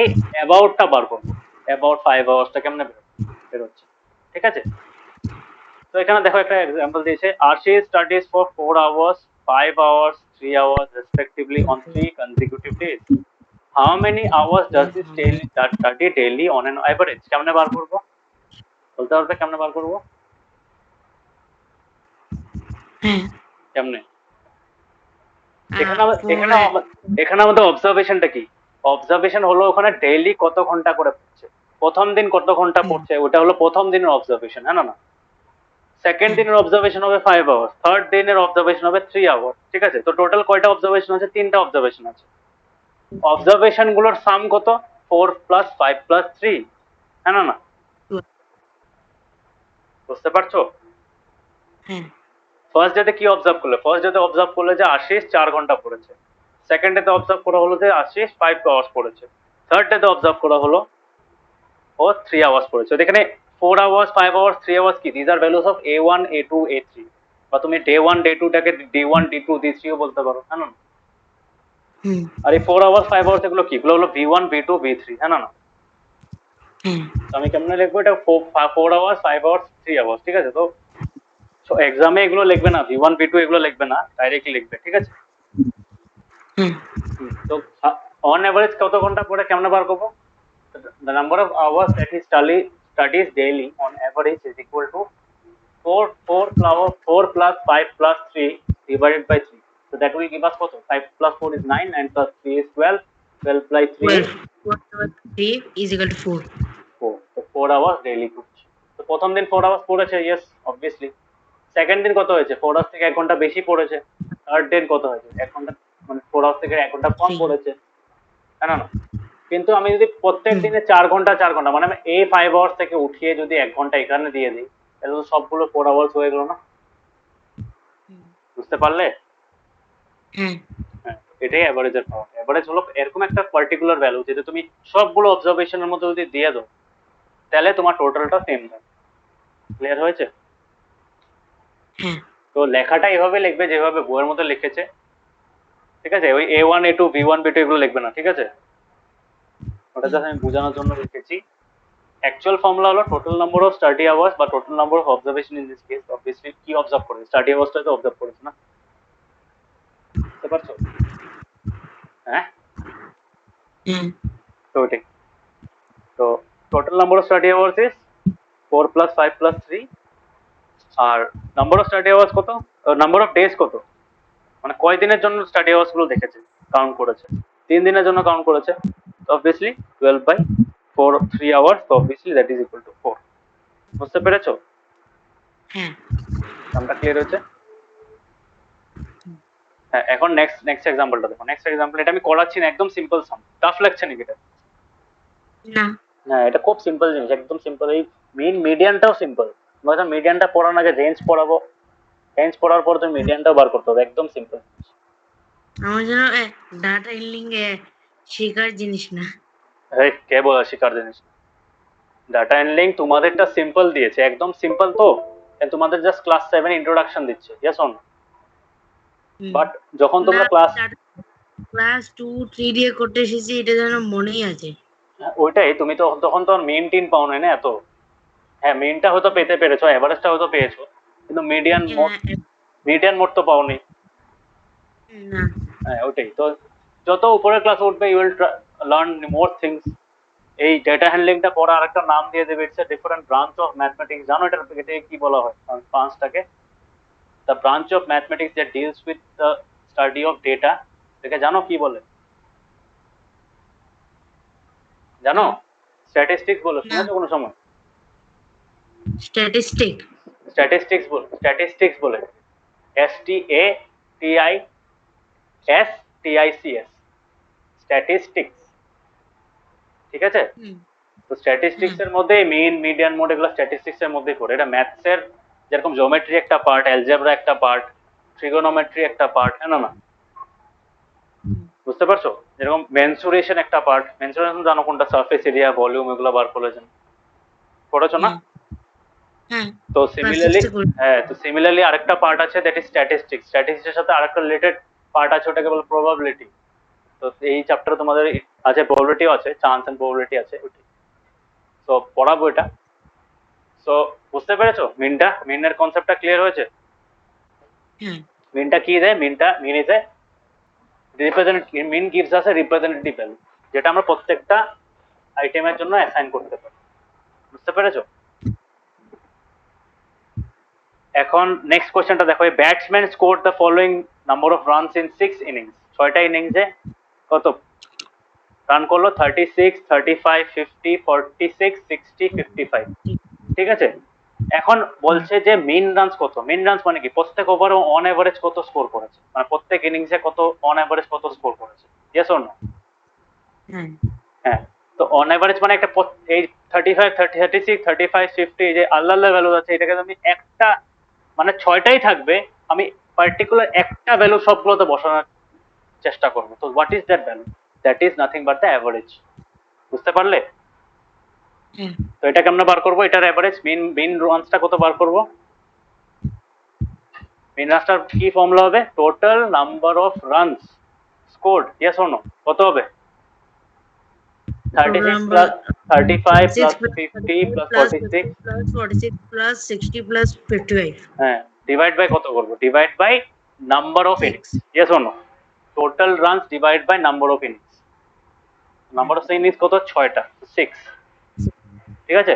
এই অ্যাবাউটটা বার করবো। অ্যাবাউট 5 আওয়ার্সটা কেমনে বেরোচ্ছে, ঠিক আছে? তো এখানে দেখো একটা এক্সাম্পল দিয়েছে, Arshi studies for 4 hours, 5 hours, 3 hours respectively on 3 consecutive days. How many hours does this study daily on an average? কেমনে বার করবো বলতে পারবে? কেমনে বার করবো? হ্যাঁ কেমনে? এখানে আমাদের অবজারভেশনটা কি? অবজারভেশন হলো ওখানে ডেইলি কত ঘন্টা করে পড়ছে, প্রথম দিন কত ঘন্টা পড়ছে, ওটা হলো প্রথম দিনের অবজারভেশন। হ্যাঁ না? সেকেন্ড দিনের অবজারভেশন হবে 5 আওয়ার্স, থার্ড দিনের অবজারভেশন হবে 3 আওয়ার্স, ঠিক আছে? তো টোটাল কয়টা অবজারভেশন আছে? 3টা অবজারভেশন আছে। অবজারভেশন গুলোর সাম কত? 4 প্লাস 5 প্লাস 3। হ্যাঁ না? বুঝতে পারছো? ফার্স্ট ডেতে কি অবজার্ভ করলে? ফার্স্ট ডেতে অবজার্ভ করলে যে আশিস 4 ঘন্টা পড়েছে। সেকেন্ড ডেতে অবজার্ভ করা হলো যে আশিস 5 আওয়ার্স পড়েছে। থার্ড ডেতে অবজার্ভ করা হলো ও 3 আওয়ার্স পড়েছে। এখানে 4 আওয়ার্স, 5 আওয়ার্স, 3 আওয়ার্স কি? This are values of A1, A2, A3, বা তুমি ডে 1 ডে 2 টাকে D1, D2, D3 ও বলতে পারো। হ্যাঁ না? আর এই 4 আওয়ার্স, 5 আওয়ার্স এগুলো কি? এগুলো হলো V1, V2, V3। হ্যাঁ না? আমি কেমনে লিখবো এটা? 4 আওয়ার্স, 5 আওয়ার্স, 3 আওয়ার্স, ঠিক আছে? তো এক্সামে এগুলো লিখবে না, V1, V2 এগুলো লিখবে না, ডাইরেক্টলি লিখবে, ঠিক আছে? তো অন এভারেজ কত ঘন্টা পড়ে কেমনে বার করবো? The number of hours that he studies daily on average is equal to 4 plus 5 plus 3 divided by 3. So that will give us what? 5 plus 4 is 9, 9 plus 3 is 12, 12 plus 3 is equal to 4. 4. So 4 hours daily পড়ছে। তো প্রথম দিন 4 hours পড়েছে, yes obviously। সেকেন্ড দিন কত হয়েছে? 4 hours থেকে 1 ঘন্টা বেশি পড়েছে। থার্ড দিন কত হয়েছে? 1 ঘন্টা, মানে 4 hours থেকে 1 ঘন্টা কম পড়েছে। হ্যাঁ না? কিন্তু আমি যদি প্রত্যেক দিনে 4 ঘন্টা 4 ঘন্টা, মানে আমি এই 5 আওয়ার্স থেকে উঠিয়ে যদি 1 ঘন্টা এখানে দিয়ে দিই, তাহলে তো সবগুলো 4 আওয়ার্স হয়ে গেল না? বুঝতে পারলে? হ্যাঁ, এটাই অ্যাভারেজের পাওয়ার। অ্যাভারেজ হলো এরকম একটা পার্টিকুলার ভ্যালু, যেটা তুমি সবগুলো অবজারভেশনের মধ্যে যদি দিয়ে দাও, তাহলে তোমার টোটালটা সেম থাকে। ক্লিয়ার হয়েছে? তো লেখাটা এভাবে লিখবে যেভাবে বইয়ের মধ্যে লিখেছে, ঠিক আছে? ওই A1, A2, V1, V2 এগুলো লিখবে না, ঠিক আছে? ওটা জাস্ট আমি বোঝানোর জন্য লিখেছি। অ্যাকচুয়াল ফর্মুলা হলো total number of study hours বা total number of observation. In this case obviously কি অবজার্ভ করে? স্টাডি আওয়ার্সটা তো অবজার্ভ করেছে না? বুঝতে পারছো? হ্যাঁ, তো ওটাই। তো total number of study hours is 4 plus 5 plus 3, আর নাম্বার অফ স্টাডি আওয়ার্স কত? নাম্বার অফ ডেজ কত, মানে কয় দিনের জন্য স্টাডি আওয়ার্স গুলো দেখেছে, কাউন্ট করেছে? 3 দিনের জন্য কাউন্ট করেছে। তো অবভিয়াসলি 12 by 4, 3 hours, তো obviously that is equal to 4। বুঝতে পেরেছো? নামটা ক্লিয়ার হয়েছে? হ্যাঁ, এখন নেক্সট এক্সাম্পলটা দেখো। নেক্সট এক্সাম্পল এটা আমি করাচ্ছি না, একদম সিম্পল সাম। টাফ লাগছে নাকি এটা? না না, এটা খুব সিম্পল জিনিস, একদম সিম্পল। এই মিডিয়ানটাও সিম্পল। আমরা মিডিয়ানটা পড়ানোর আগে রেঞ্জ পড়াবো, রেঞ্জ পড়ার পর তুমি মিডিয়ানটাও বার করতে হবে, একদম সিম্পল। আমার জন্য ডাটা এনলিং শেখার জিনিস না। এই কে বলে শেখার জিনিস? ডাটা এনলিং তোমাদেরটা সিম্পল দিয়েছে, একদম সিম্পল। তো তোমাদের জাস্ট ক্লাস 7 ইন্ট্রোডাকশন দিচ্ছে, ইয়েস অন। বাট যখন তোমরা ক্লাস 2, 3 দিয়ে করতে এসেছি, এটা যেন মনেই আছে। ওইটাই, তুমি তো তখন তো মেইন টিন পাও না এত। হ্যাঁ, মেইনটা হয়তো পেতে পেরেছো, এভারেজটা হয়তো পেয়েছো, কিন্তু মিডিয়ান মোড তো পাওনি। না, হ্যাঁ ওটাই তো। যত উপরের ক্লাসে উঠবে you will learn more things. এই ডেটা হ্যান্ডলিংটা পড়া আরেকটা নাম দিয়ে দেবে, it's a different branch of mathematics. জানো এটাকে কি বলা হয় ব্রাঞ্চটাকে? The branch of mathematics that deals with the study of data. এটাকে জানো কি বলে? জানো? স্ট্যাটিস্টিক্স বলে, না, শুনেছো কোনো সময়? স্ট্যাটিস্টিক। স্ট্যাটিস্টিক্স বলে, STATISTICS, স্ট্যাটিস্টিক্স। ঠিক আছে? তো স্ট্যাটিস্টিক্স এর মধ্যে মিন, মিডিয়ান, মোড এগুলো স্ট্যাটিস্টিক্স এর মধ্যেই পড়ে। এটা ম্যাথস এর যেরকম জিওমেট্রি একটা পার্ট, অ্যালজেব্রা একটা পার্ট, ট্রিগোনোমেট্রি একটা পার্ট, হ্যাঁ না? বুঝতে পারছো? যেরকম মেনসুরেশন একটা পার্ট। মেনসুরেশন জানো কোনটা? সারফেস এরিয়া, ভলিউম, এগুলো বার করেছেন, পড়েছো না? হ্যাঁ, তো সিমিলারলি আরেকটা পার্ট আছে, দ্যাট ইজ স্ট্যাটিস্টিক্স। স্ট্যাটিস্টিক্স এর সাথে আরেকটা রিলেটেড পার্ট আছে, ওটাকে বলে প্রবাবিলিটি। তো এই চ্যাপ্টারে তোমাদের আছে প্রবাবিলিটিও আছে, চান্স এন্ড প্রবাবিলিটি আছে। তো পড়াবো এটা। তো বুঝতে পেরেছো মিনের কনসেপ্টটা ক্লিয়ার হয়েছে? মিনটা কি দেয়? Mean is a mean gives us a representative value, যেটা আমরা প্রত্যেকটা আইটেমের জন্য অ্যাসাইন করতে পারি। বুঝতে পেরেছো? এখন নেক্সট কোশ্চেনটা দেখো, batsman score the following number of runs in 6 innings. 6টা ইনিংসে কত রান করলো? 36, 35, 50, 46, 60, 55। ঠিক আছে? এখন বলছে যে মিন রানস কত। মিন রানস মানে কি? প্রত্যেক ওভারে অন এভারেজ কত স্কোর করেছে, মানে প্রত্যেক ইনিংসে কত অন এভারেজ কত স্কোর করেছে। Yes or no? হ্যাঁ। তো অন এভারেজ মানে একটা এই 35, 30, 36, 35, 50 এই যে আল্লাহ ভ্যালু আছে, এটাকে আমি একটা মানে 6টাই থাকবে, আমি পার্টিকুলার একটা ভ্যালু সবগুলোতে বসানোর চেষ্টা করবো। তো what is that value? That is nothing but the average. বুঝতে পারলে? তো এটাকে আমরা বার করবো, এটার অ্যাভারেজ। মিন রানসটা কত বার করবো? মিন রানসটার কি ফর্মুলা হবে? Total number of runs scored. Yes or no? কত হবে? 36 plus 35 plus 50 plus 46 plus 60 plus 55। হ্যাঁ, ডিভাইড বাই কত করবো? Divide by number of innings. Yes or no? Total runs divide by number of innings. Number of innings কত? 6টা, 6। ঠিক আছে?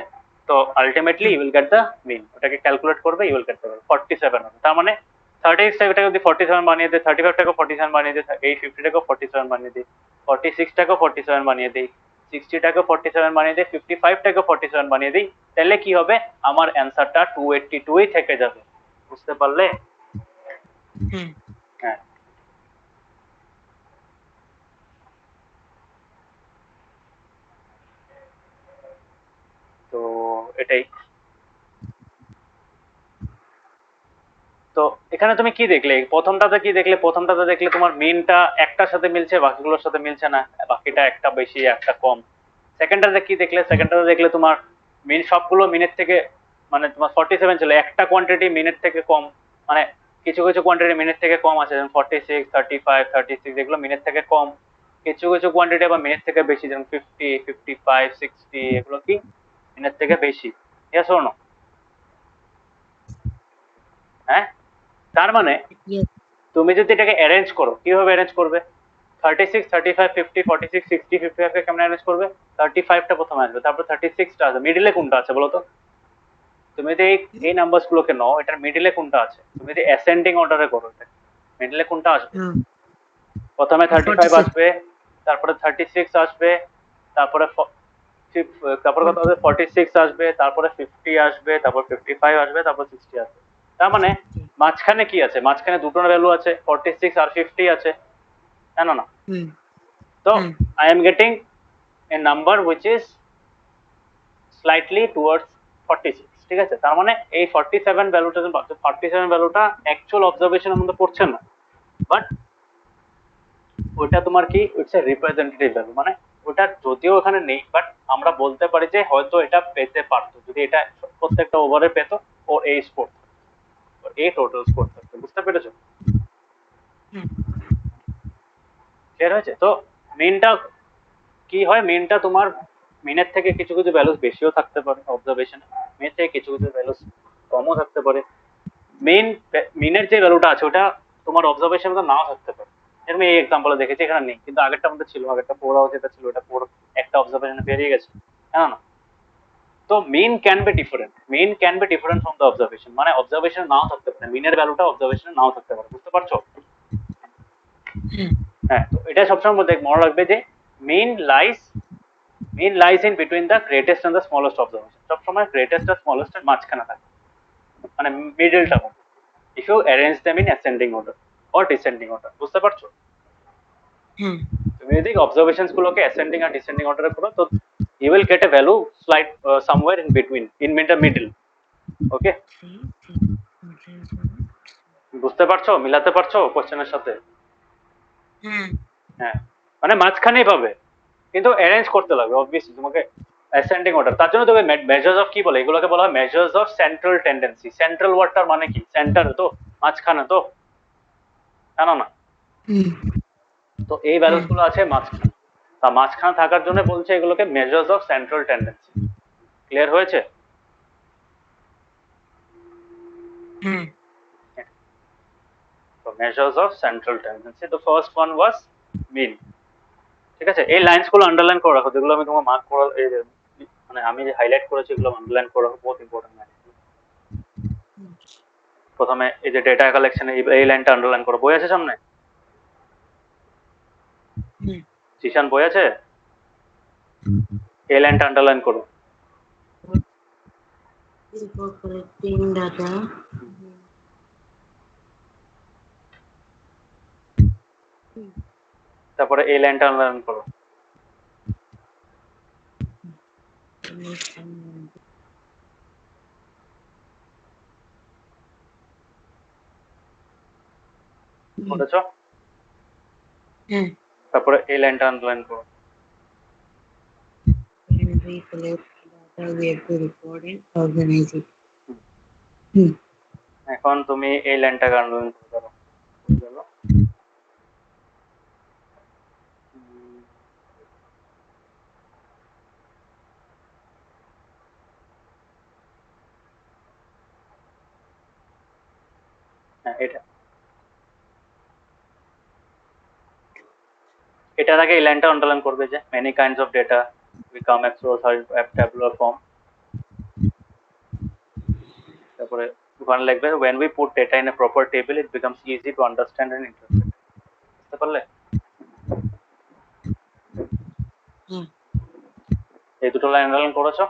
তো ultimately you will get the mean. ওটাকে ক্যালকুলেট করবে, ইউ উইল গেট দ্য 47 হবে। তার মানে 36 টাকে যদি 47 বানিয়ে দেয়, 35 টাকে 47 বানিয়ে দেয়, এই 50 টাকে 47 বানিয়ে দেয়, 46 টাকে 47 বানিয়ে দেয়, 60 টাকে 47 বানিয়ে দেয়, 55 টাকে 47 বানিয়ে দেয়, তাহলে কি হবে? আমার অ্যান্সারটা 282ই থেকে যাবে। বুঝতে পারলে? হ্যাঁ। তো এটাই। তো এখানে তুমি কি দেখলে? প্রথমটাতে কি দেখলে? প্রথমটাতে দেখলে তোমার মিনটা একটার সাথে মিলছে, বাকিগুলোর সাথে মিলছে না, বাকিটা একটা বেশি একটা কম। সেকেন্ডটাতে কি দেখলে? সেকেন্ডটাতে দেখলে তোমার মিন সবগুলো মিনের থেকে, মানে তোমার 47 ছিল, একটা কোয়ান্টিটি মিনের থেকে কম, মানে কিছু কিছু কোয়ান্টিটি মিনের থেকে কম আছে, যেমন 46, 35, 36 এগুলো মিনের থেকে কম। কিছু কিছু কোয়ান্টিটি আবার মিনের থেকে বেশি, যেমন 50, 55, 60 এগুলো কি মিনের থেকে বেশি। Yes or no? হ্যাঁ। তার মানে তুমি যদি এটাকে অ্যারেঞ্জ করো, কিভাবে অ্যারেঞ্জ করবে? 36, 35, 50, 46, 60, 55 কে কেমন অ্যারেঞ্জ করবে? 35টা প্রথমে আসবে, তারপর 36টা আসবে। মিডিলে কোনটা আছে বলো তো? তুমি যদি এই নাম্বারস গুলোকে নাও, এটার মিডিলে কোনটা আছে? তুমি যদি অ্যাসেন্ডিং অর্ডারে করো, এটা মিডিলে কোনটা আসবে? প্রথমে 35 আসবে, তারপরে 36 আসবে, তারপরে তারপরে কত আসবে? 46 আসবে, তারপরে 50 আসবে, তারপর 55 আসবে, তারপর 60 আসবে। তার মানে মাঝখানে কি আছে? মাঝখানে দুটো ভ্যালু আছে, 46 আর 50 আছে, হ্যাঁ না? তো I am getting a number which is slightly towards 46। ঠিক আছে? তার মানে এই 47 ভ্যালুটা, 47 ভ্যালুটা অ্যাকচুয়াল অবজারভেশনের মধ্যে পড়ছে না, বাট ওটা তোমার কি, ইটস এ রিপ্রেজেন্টেটিভ ভ্যালু। মানে ওটা যদিও ওখানে নেই, বাট আমরা বলতে পারি যে হয়তো এটা পেতে পারতো, যদি এটা প্রত্যেকটা ওভারে পেতো, ও এই স্কোর, এই টোটাল স্কোর থাকতো। বুঝতে পেরেছো? ক্লিয়ার হয়েছে? তো মিনটা কি হয়? মিনটা তোমার মিনের থেকে কিছু কিছু ভ্যালুস বেশিও থাকতে পারে অবজারভেশনে, মিনের থেকে কিছু কিছু ভ্যালুস কমও থাকতে পারে। মিনের যে ভ্যালুটা আছে ওটা তোমার অবজারভেশনে তো নাও থাকতে পারে। এরকম এই এক্সাম্পলে দেখেছি, এখানে নেই, কিন্তু আগেরটা মধ্যে ছিল, আগেরটা পোড়াও যেটা ছিল এটা পুরো একটা অবজারভেশনে বেরিয়ে গেছে, হ্যাঁ না? তো mean can be different, mean can be different from the observation, মানে অবজারভেশন নাও থাকতে পারে, মিনের ভ্যালুটা অবজারভেশনে নাও থাকতে পারে, বুঝতে পারছো? হ্যাঁ, তো এটা সবসময় মনে রাখবে যে mean lies in between the greatest and the smallest observation, সবসময় গ্রেটেস্ট আর স্মলেস্ট এর মাঝখানে থাকে, মানে মিডলটা মতো, if you arrange them in ascending order or descending order, বুঝতে পারছো? তুমি যদি অবজারভেশনস গুলোকে অ্যাসেন্ডিং আর ডিসেন্ডিং অর্ডারে করো, তো you will get a value slight somewhere in between, in the middle. Okay, বুঝতে পারছো, মিলাতে পারছো কোশ্চেনের সাথে? হ্যাঁ, মানে মাঝখানেই পাবে, কিন্তু অ্যারেঞ্জ করতে লাগবে অবভিয়াসলি তোমাকে অ্যাসেন্ডিং অর্ডার। তার জন্য তবে মেজার্স অফ কি বলে, এগুলোকে বলা হয় measures of central tendency. Central ওয়ার্ডটার মানে কি? সেন্টার, তো মাঝখানে, তো জানো না? তো এই ভ্যালুস গুলো আছে মাঝখানে, তা মাঝখানে থাকার জন্য বলছে এগুলোকে measures of central tendency. Clear হয়েছে? So measures of central tendency. The first one was mean. ঠিক আছে, এই লাইনস গুলো আন্ডারলাইন করে রাখো, যেগুলো আমি তোমাকে মার্ক করা, এই মানে আমি যে হাইলাইট করেছি এগুলো আন্ডারলাইন করে রাখো, বহুত ইম্পর্টেন্ট লাইন। প্রথমে এই যে ডেটা কালেকশন, এই লাইনটা আন্ডারলাইন করো। বই আছে সামনে? জিশান বই আছে? এই লাইনটা আন্ডারলাইন করো। তারপরে এই লাইনটা আন্ডারলাইন করো। বুঝেছো? তারপরে এই লাইনটা আন্ডারলাইন করো। এখন তুমি এই লাইনটাকে আন্ডারলাইন করো। হ্যাঁ, এটার আগে এই লাইনটা আন্ডারলাইন করবে যে many kinds of data become access of tabular form. তারপরে ওখানে লিখবে when we put data in a proper table it becomes easy to understand and interpret. বুঝতে পারলে? এই দুটো লাইন আন্ডারলাইন করেছো?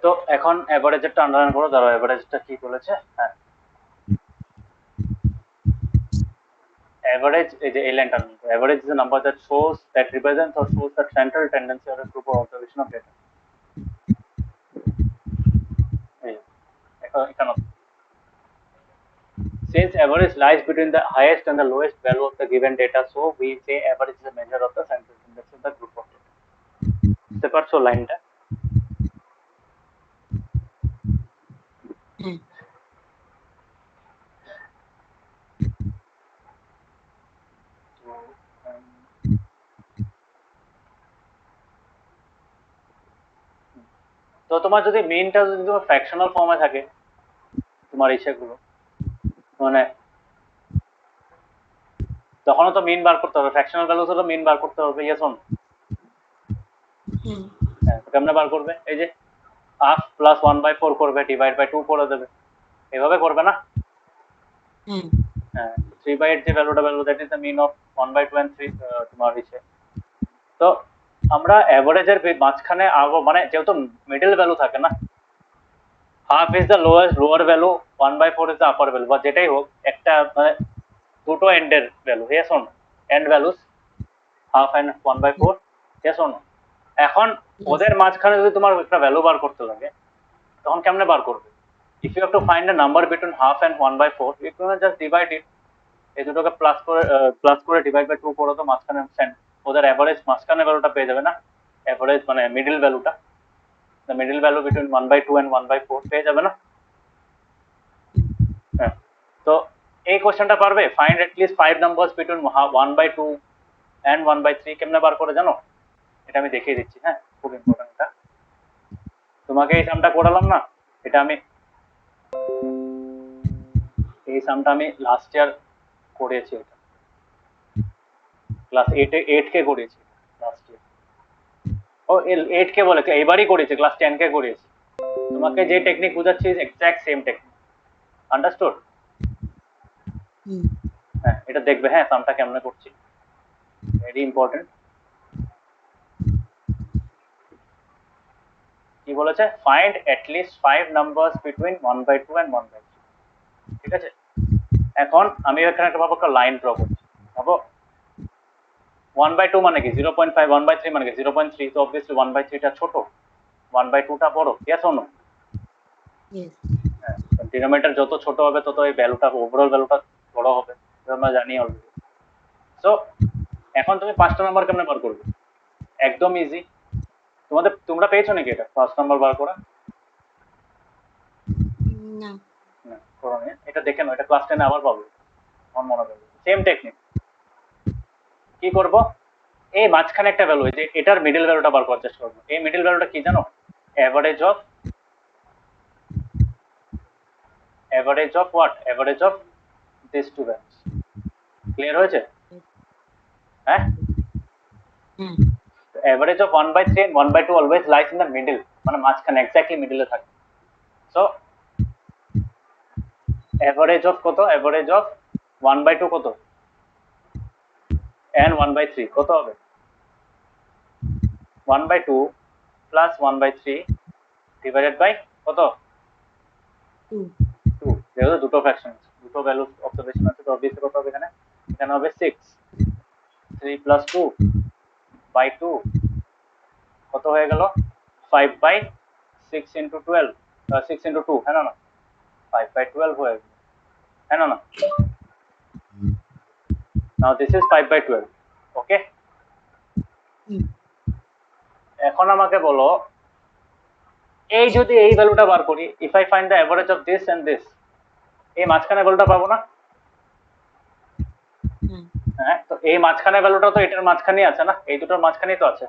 তো এখন এভারেজেরটা আন্ডারলাইন করো। দাঁড়াও, এভারেজটা কি বলেছে? হ্যাঁ, average, এই যে এই লাইনটা, average is a number that shows, that represents or shows the central tendency of a group of observation of data. এখানে since average lies between the highest and the lowest value of the given data, so we say average is a measure of the central tendency of the group of data. বুঝতে পারছো লাইনটা? তো তোমার যদি মিনটা যদি তোমার ফ্র্যাকশনাল ফর্মে থাকে, তোমার ইচ্ছেগুলো, মানে তখনও তো মিন বার করতে হবে, ফ্র্যাকশনাল ভ্যালুস হলো মিন বার করতে হবে। Yes on? হ্যাঁ, কেমনে বার করবে? এই যে হাফ প্লাস 1/4 করবে, ডিভাইড বাই 2 করে দেবে, এভাবে করবে না? হ্যাঁ, 3/8 যে ভ্যালুটা value, that is the mean of 1/2 and 3 তোমার ইচ্ছে। তো আমরা অ্যাভারেজের মাঝখানে মানে যেহেতু মিডল ভ্যালু থাকে না, half is the lower value, 1/4 is the upper value, বা যেটাই হোক, একটা মানে দুটো এন্ডের value. Yes on? And values half and 1/4। Yes on? এখন ওদের মাঝখানে যদি তোমার একটা ভ্যালু বার করতে লাগে, তখন কেমনে বার করবে? if you have to find a number between half and 1/4, you can just divide it, এই দুটোকে প্লাস করে ডিভাইড বাই 2 করো, তো মাঝখানে ওদের এভারেজ মাঝখানে ভ্যালুটা পেয়ে যাবে না? এভারেজ মানে মিডল ভ্যালুটা, the middle value between 1/2 and 1/4 পেয়ে যাবে না? হ্যাঁ, তো এই কোশ্চেনটা পারবে? Find at least 5 numbers between 1/2 and 1/3 কেমনে বার করে জানো? এটা আমি দেখিয়ে দিচ্ছি। হ্যাঁ, খুব ইম্পর্টেন্ট। এটা তোমাকে এই সামটা করালাম না, এটা আমি এই এই সামটা আমি লাস্ট ইয়ার করেছি, এটা ক্লাস 8 কে করেছি লাস্ট ইয়ার। ও 8 কে বলে এবারই করেছি, ক্লাস 10 কে করেছি। তোমাকে যে টেকনিক বুঝাচ্ছি এক্স্যাক্ট সেম টেকনিক, আন্ডারস্টুড? হ্যাঁ, এটা দেখবে, হ্যাঁ সামটা কেমনে করছি, ভেরি ইম্পর্টেন্ট। কি বলেছে? Find at least 5 numbers between 1/2 and 1/3। ঠিক আছে, এখন আমি এখানে একটা লাইন ড্র করছি। ভাবো 1/2 মানে কি 0.5, 1/3 মানে কি 0.3, তো অবভিয়াসলি 1/3 টা ছোট, 1/2 টা বড়, ইয়েস অর নো? হ্যাঁ, ডিনোমিনেটর যত ছোট হবে তত এই ভ্যালুটা, ওভারঅল ভ্যালুটা বড় হবে, আমরা জানি অলরেডি। সো এখন তুমি 5টা নাম্বার কেমনে বার করবে? একদম ইজি। তোমরা পেয়েছো নাকি এটা 5 নাম্বার বার করা? না না, করো না। এটা দেখে নাও, এটা ক্লাস 10 এ আবার পাবো, আমার মনে পড়বে। Same technique. কি করব? এই মাঝখানে একটা ভ্যালু, এই যে এটার মিডল ভ্যালুটা বার করার চেষ্টা করব। এই মিডল ভ্যালুটা কি জানো? Average of what? Average of this two values. Clear হয়েছে? হ্যাঁ, average of 1/3 and 1/2 always lies in the middle, মানে মাঝখানে এক্স্যাক্টলি মিডলে থাকে। সো এভারেজ অফ কত? এভারেজ অফ 1/2 কত? and 1/3 কত হবে? 1/2 প্লাস 1/3 ডিভাইডেড বাই কত? 2। যেহেতু দুটো ফ্র্যাকশন, দুটো ভ্যালু অবজারভেশন আছে, তো অবভিয়াসলি কত হবে এখানে? এখানে হবে 6। 3 প্লাস 2 বাই 2 কত হয়ে গেল? 5/6 ইন্টু 12, 6 ইন্টু 2, হ্যাঁ না? 5/12 হয়ে গেল, হ্যাঁ না? নাও দিস ইজ 5/12। ওকে, এখন আমাকে বলো, এই যদি এই ভ্যালুটা বার করি, if I find the average of this and this, এই মাঝখানে ভ্যালুটা পাবো না? হ্যাঁ, তো এই মাঝখানে ভ্যালুটা তো এটার মাঝখানেই আছে না, এই দুটোর মাঝখানেই তো আছে।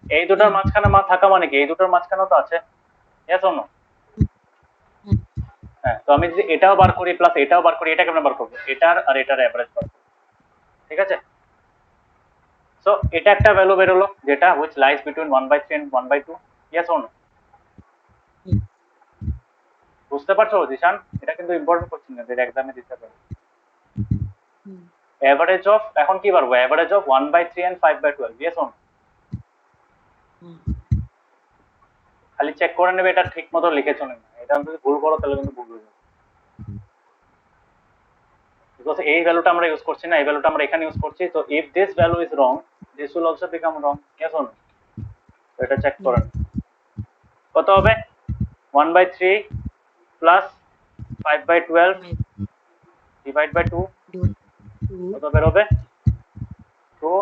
এই দুটোর মাঝখানে থাকা মানে কি এই দুটোর মাঝখানেও তো আছে, ইয়েস অর নো? হ্যাঁ, তো আমি যদি এটাও বার করি প্লাস এটাও বার করি, এটা কেমন বার করবো? এটার আর এটার এভারেজ বার করবো, ঠিক আছে? সো এটা একটা ভ্যালু বেরোলো যেটা which lies between 1/3 and 1/2, yes or no? বুঝতে পারছো জিশান? এটা কিন্তু ইম্পর্টেন্ট কোশ্চেন, এর এক্সামে দিতে পারে। এভারেজ অফ, এখন কি পারবো? Average of 1/3 and 5/12, yes or no? খালি চেক করে নেবে এটা ঠিক মতো লিখেছো না, এটা যদি ভুল করো তাহলে কিন্তু ভুল হয়ে যাবে। বিকজ এই ভ্যালুটা আমরা ইউজ করছি না, এই ভ্যালুটা আমরা এখানে ইউজ করছি, তো if this value is wrong, this will also become wrong, yes or no? এটা চেক করেন। কত হবে? 1/3 প্লাস 5/12 ডিভাইড বাই 2 কত বের হবে? 2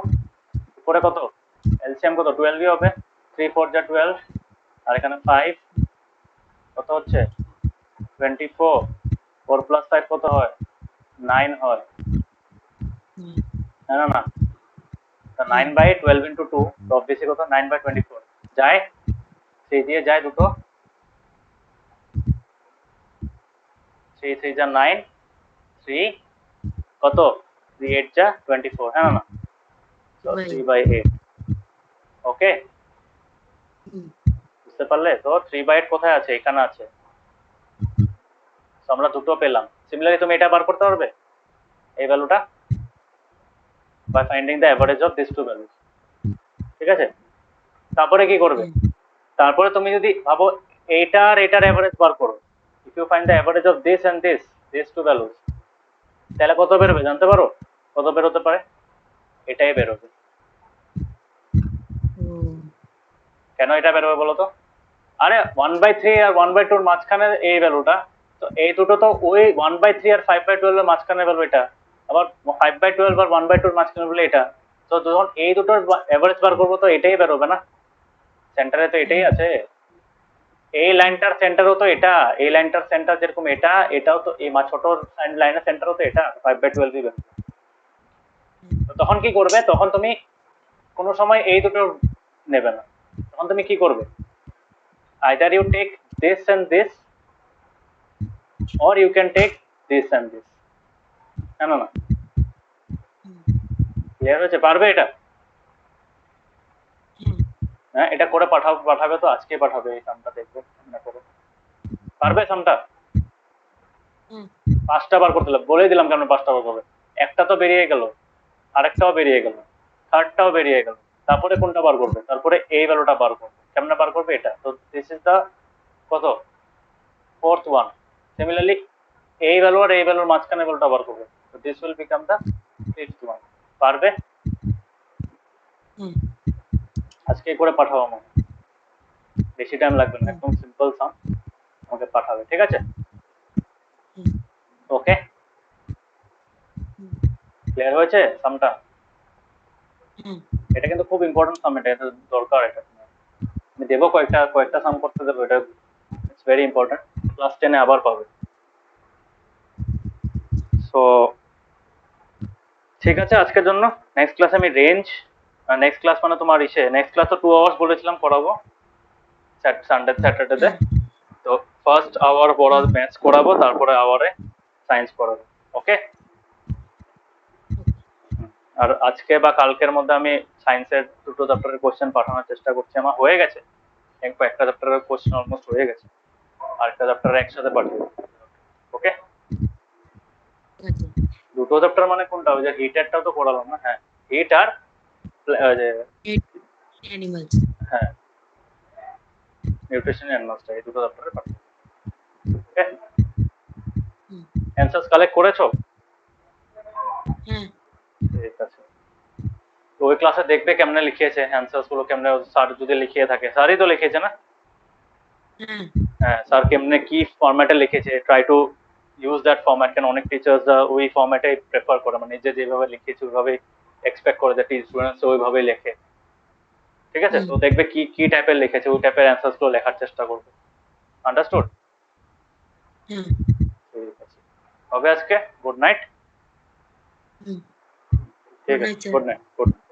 উপরে কত? এলসিএম কত? 12 হবে। 3 4 যা 12, আর এখানে 5 কত হচ্ছে? 24। 4 প্লাস 5 কত হয়? 9 হয়, না না? তো 9/12 ইন্টু 2, তো অবভিয়াসলি কত? 9/24 যায়, 3 দিয়ে যায় দুটো, 3 3 যা 9, 3 কত? 3 8 যা 24, হ্যাঁ না? তো 3/8। ওকে, বুঝতে পারলে? তো 3/8 কোথায় আছে? এখানে আছে। তো আমরা দুটো পেলাম। সিমিলারলি তুমি এটা বার করতে পারবে, এই ভ্যালুটা, by finding the average of this two values, ঠিক আছে? তারপরে কি করবে? তারপরে তুমি যদি ভাবো এইটার এটার এভারেজ বার করো, if you find the average of this and this two values, তাহলে কত বেরোবে জানতে পারো? কত বেরোতে পারে? এটাই বেরোবে। কেন এটা বেরোবে বলো তো? আরে 1/3 আর 1/2 এর মাঝখানে এই ভ্যালুটা, তো এই দুটো তো ওই 1/3 আর 5/12 এর মাঝখানে ভ্যালু এটা, আবার 5/12 আর 1/2 এর মাঝখানে ভ্যালু এটা, তো যখন এই দুটোর এভারেজ বার করবো তো এটাই বেরোবে না? সেন্টারে তো এটাই আছে, এই লাইনটার সেন্টারও তো এটা, এই লাইনটার সেন্টার যেরকম এটা, এটাও তো এই ছোট লাইনের সেন্টারও তো এটা, 5/12 দিবে। তো তখন কি করবে? তখন তুমি কোনো সময় এই দুটো নেবে না, তখন তুমি কি করবে? either you take this and this, or you can take this and this, কেন না? হুম, ক্লিয়ার হয়েছে? পারবে এটা? হ্যাঁ, হ্যাঁ, এটা করে পাঠাবে তো, আজকে পাঠাবে এই সামটা, দেখবে মনে করো। পারবে সামটা? হ্যাঁ, 5টা বার করতে হবে, বলেই দিলাম কেন 5টা বার করবে। একটা তো বেরিয়ে গেল, আরেকটাও বেরিয়ে গেল, থার্ডটাও বেরিয়ে গেল, তারপরে কোনটা বার করবে? তারপরে এই ভ্যালুটা বার করবে। কেমনে বার করবে? এটা তো, দিস ইজ দা কত, 4th ওয়ান। সিমিলারলি এই ভ্যালু আর এই ভ্যালুর মাঝখানে ভ্যালুটা বার করবে, তো this will become the 5th one. পারবে? হ্যাঁ, আজকে করে পাঠাবো আমাকে, বেশি টাইম লাগবে না, একদম সিম্পল সাম আমাকে পাঠাবে, ঠিক আছে? হুম, ওকে, হুম, ক্লিয়ার হয়েছে সামটা? হ্যাঁ, এটা কিন্তু খুব ইম্পর্টেন্ট সাম, এটা দরকার। এটা আমি দেবো, কয়েকটা সাম করতে দেবো, এটা ইটস ভেরি ইম্পর্টেন্ট, ক্লাস 10-এ আবার পাবে। সো ঠিক আছে আজকের জন্য। নেক্সট ক্লাসে আমি রেঞ্জ, নেক্সট ক্লাস মানে তোমার নেক্সট ক্লাস তো 2 আওয়ার্স বলেছিলাম পড়াবো, সানডে স্যাটারডেতে। তো ফার্স্ট আওয়ার পড়াবো ম্যাথস করাবো, তারপরে আওয়ারে সায়েন্স করাবো, ওকে? আর আজকে বা কালকের মধ্যে আমি সায়েন্সের 2টো চ্যাপ্টারের কোশ্চেন পাঠানোর চেষ্টা করছি। আমার হয়ে গেছে, একটা চ্যাপ্টারের কোশ্চেন অলমোস্ট হয়ে গেছে, আর একটা চ্যাপ্টার একসাথে পাঠিয়ে দেবো, ওকে? আচ্ছা, 2টো চ্যাপ্টার মানে কোনটা? ওই যে হিটারটাও তো পড়ালাম না, হ্যাঁ, হিট আর ওই যে, অ্যানিমালস। হ্যাঁ, নিউট্রিশন অ্যান্ড এই 2টো চ্যাপ্টারে পাঠিয়ে দেবো, ওকে? হুম, অ্যান্সার্স কালেক্ট করেছো? হ্যাঁ, ঠিক আছে। তো ওই ক্লাসে দেখবে কেমনে লিখিয়েছে অ্যান্সার্স গুলো, কেমনে স্যার যদি লিখিয়ে থাকে, স্যারই তো লিখেছে না? হ্যাঁ, হ্যাঁ, স্যার কেমনে কি ফরম্যাটে লিখেছে, try to use that format. কেন অনেক টিচার্স ওই ফরম্যাটে প্রেফার করে, মানে নিজে যেভাবে লিখেছে ওইভাবেই এক্সপেক্ট করে যে স্টুডেন্টস ওইভাবেই লেখে, ঠিক আছে? হুম, তো দেখবে কি কি টাইপের লিখেছে, ওই টাইপের অ্যান্সার্স গুলো লেখার চেষ্টা করবে, আন্ডারস্টুড? হ্যাঁ, ঠিক আছে, হবে আজকে। Good night. হুম, ঠিক গুড আছে, night sir. Good night, good night.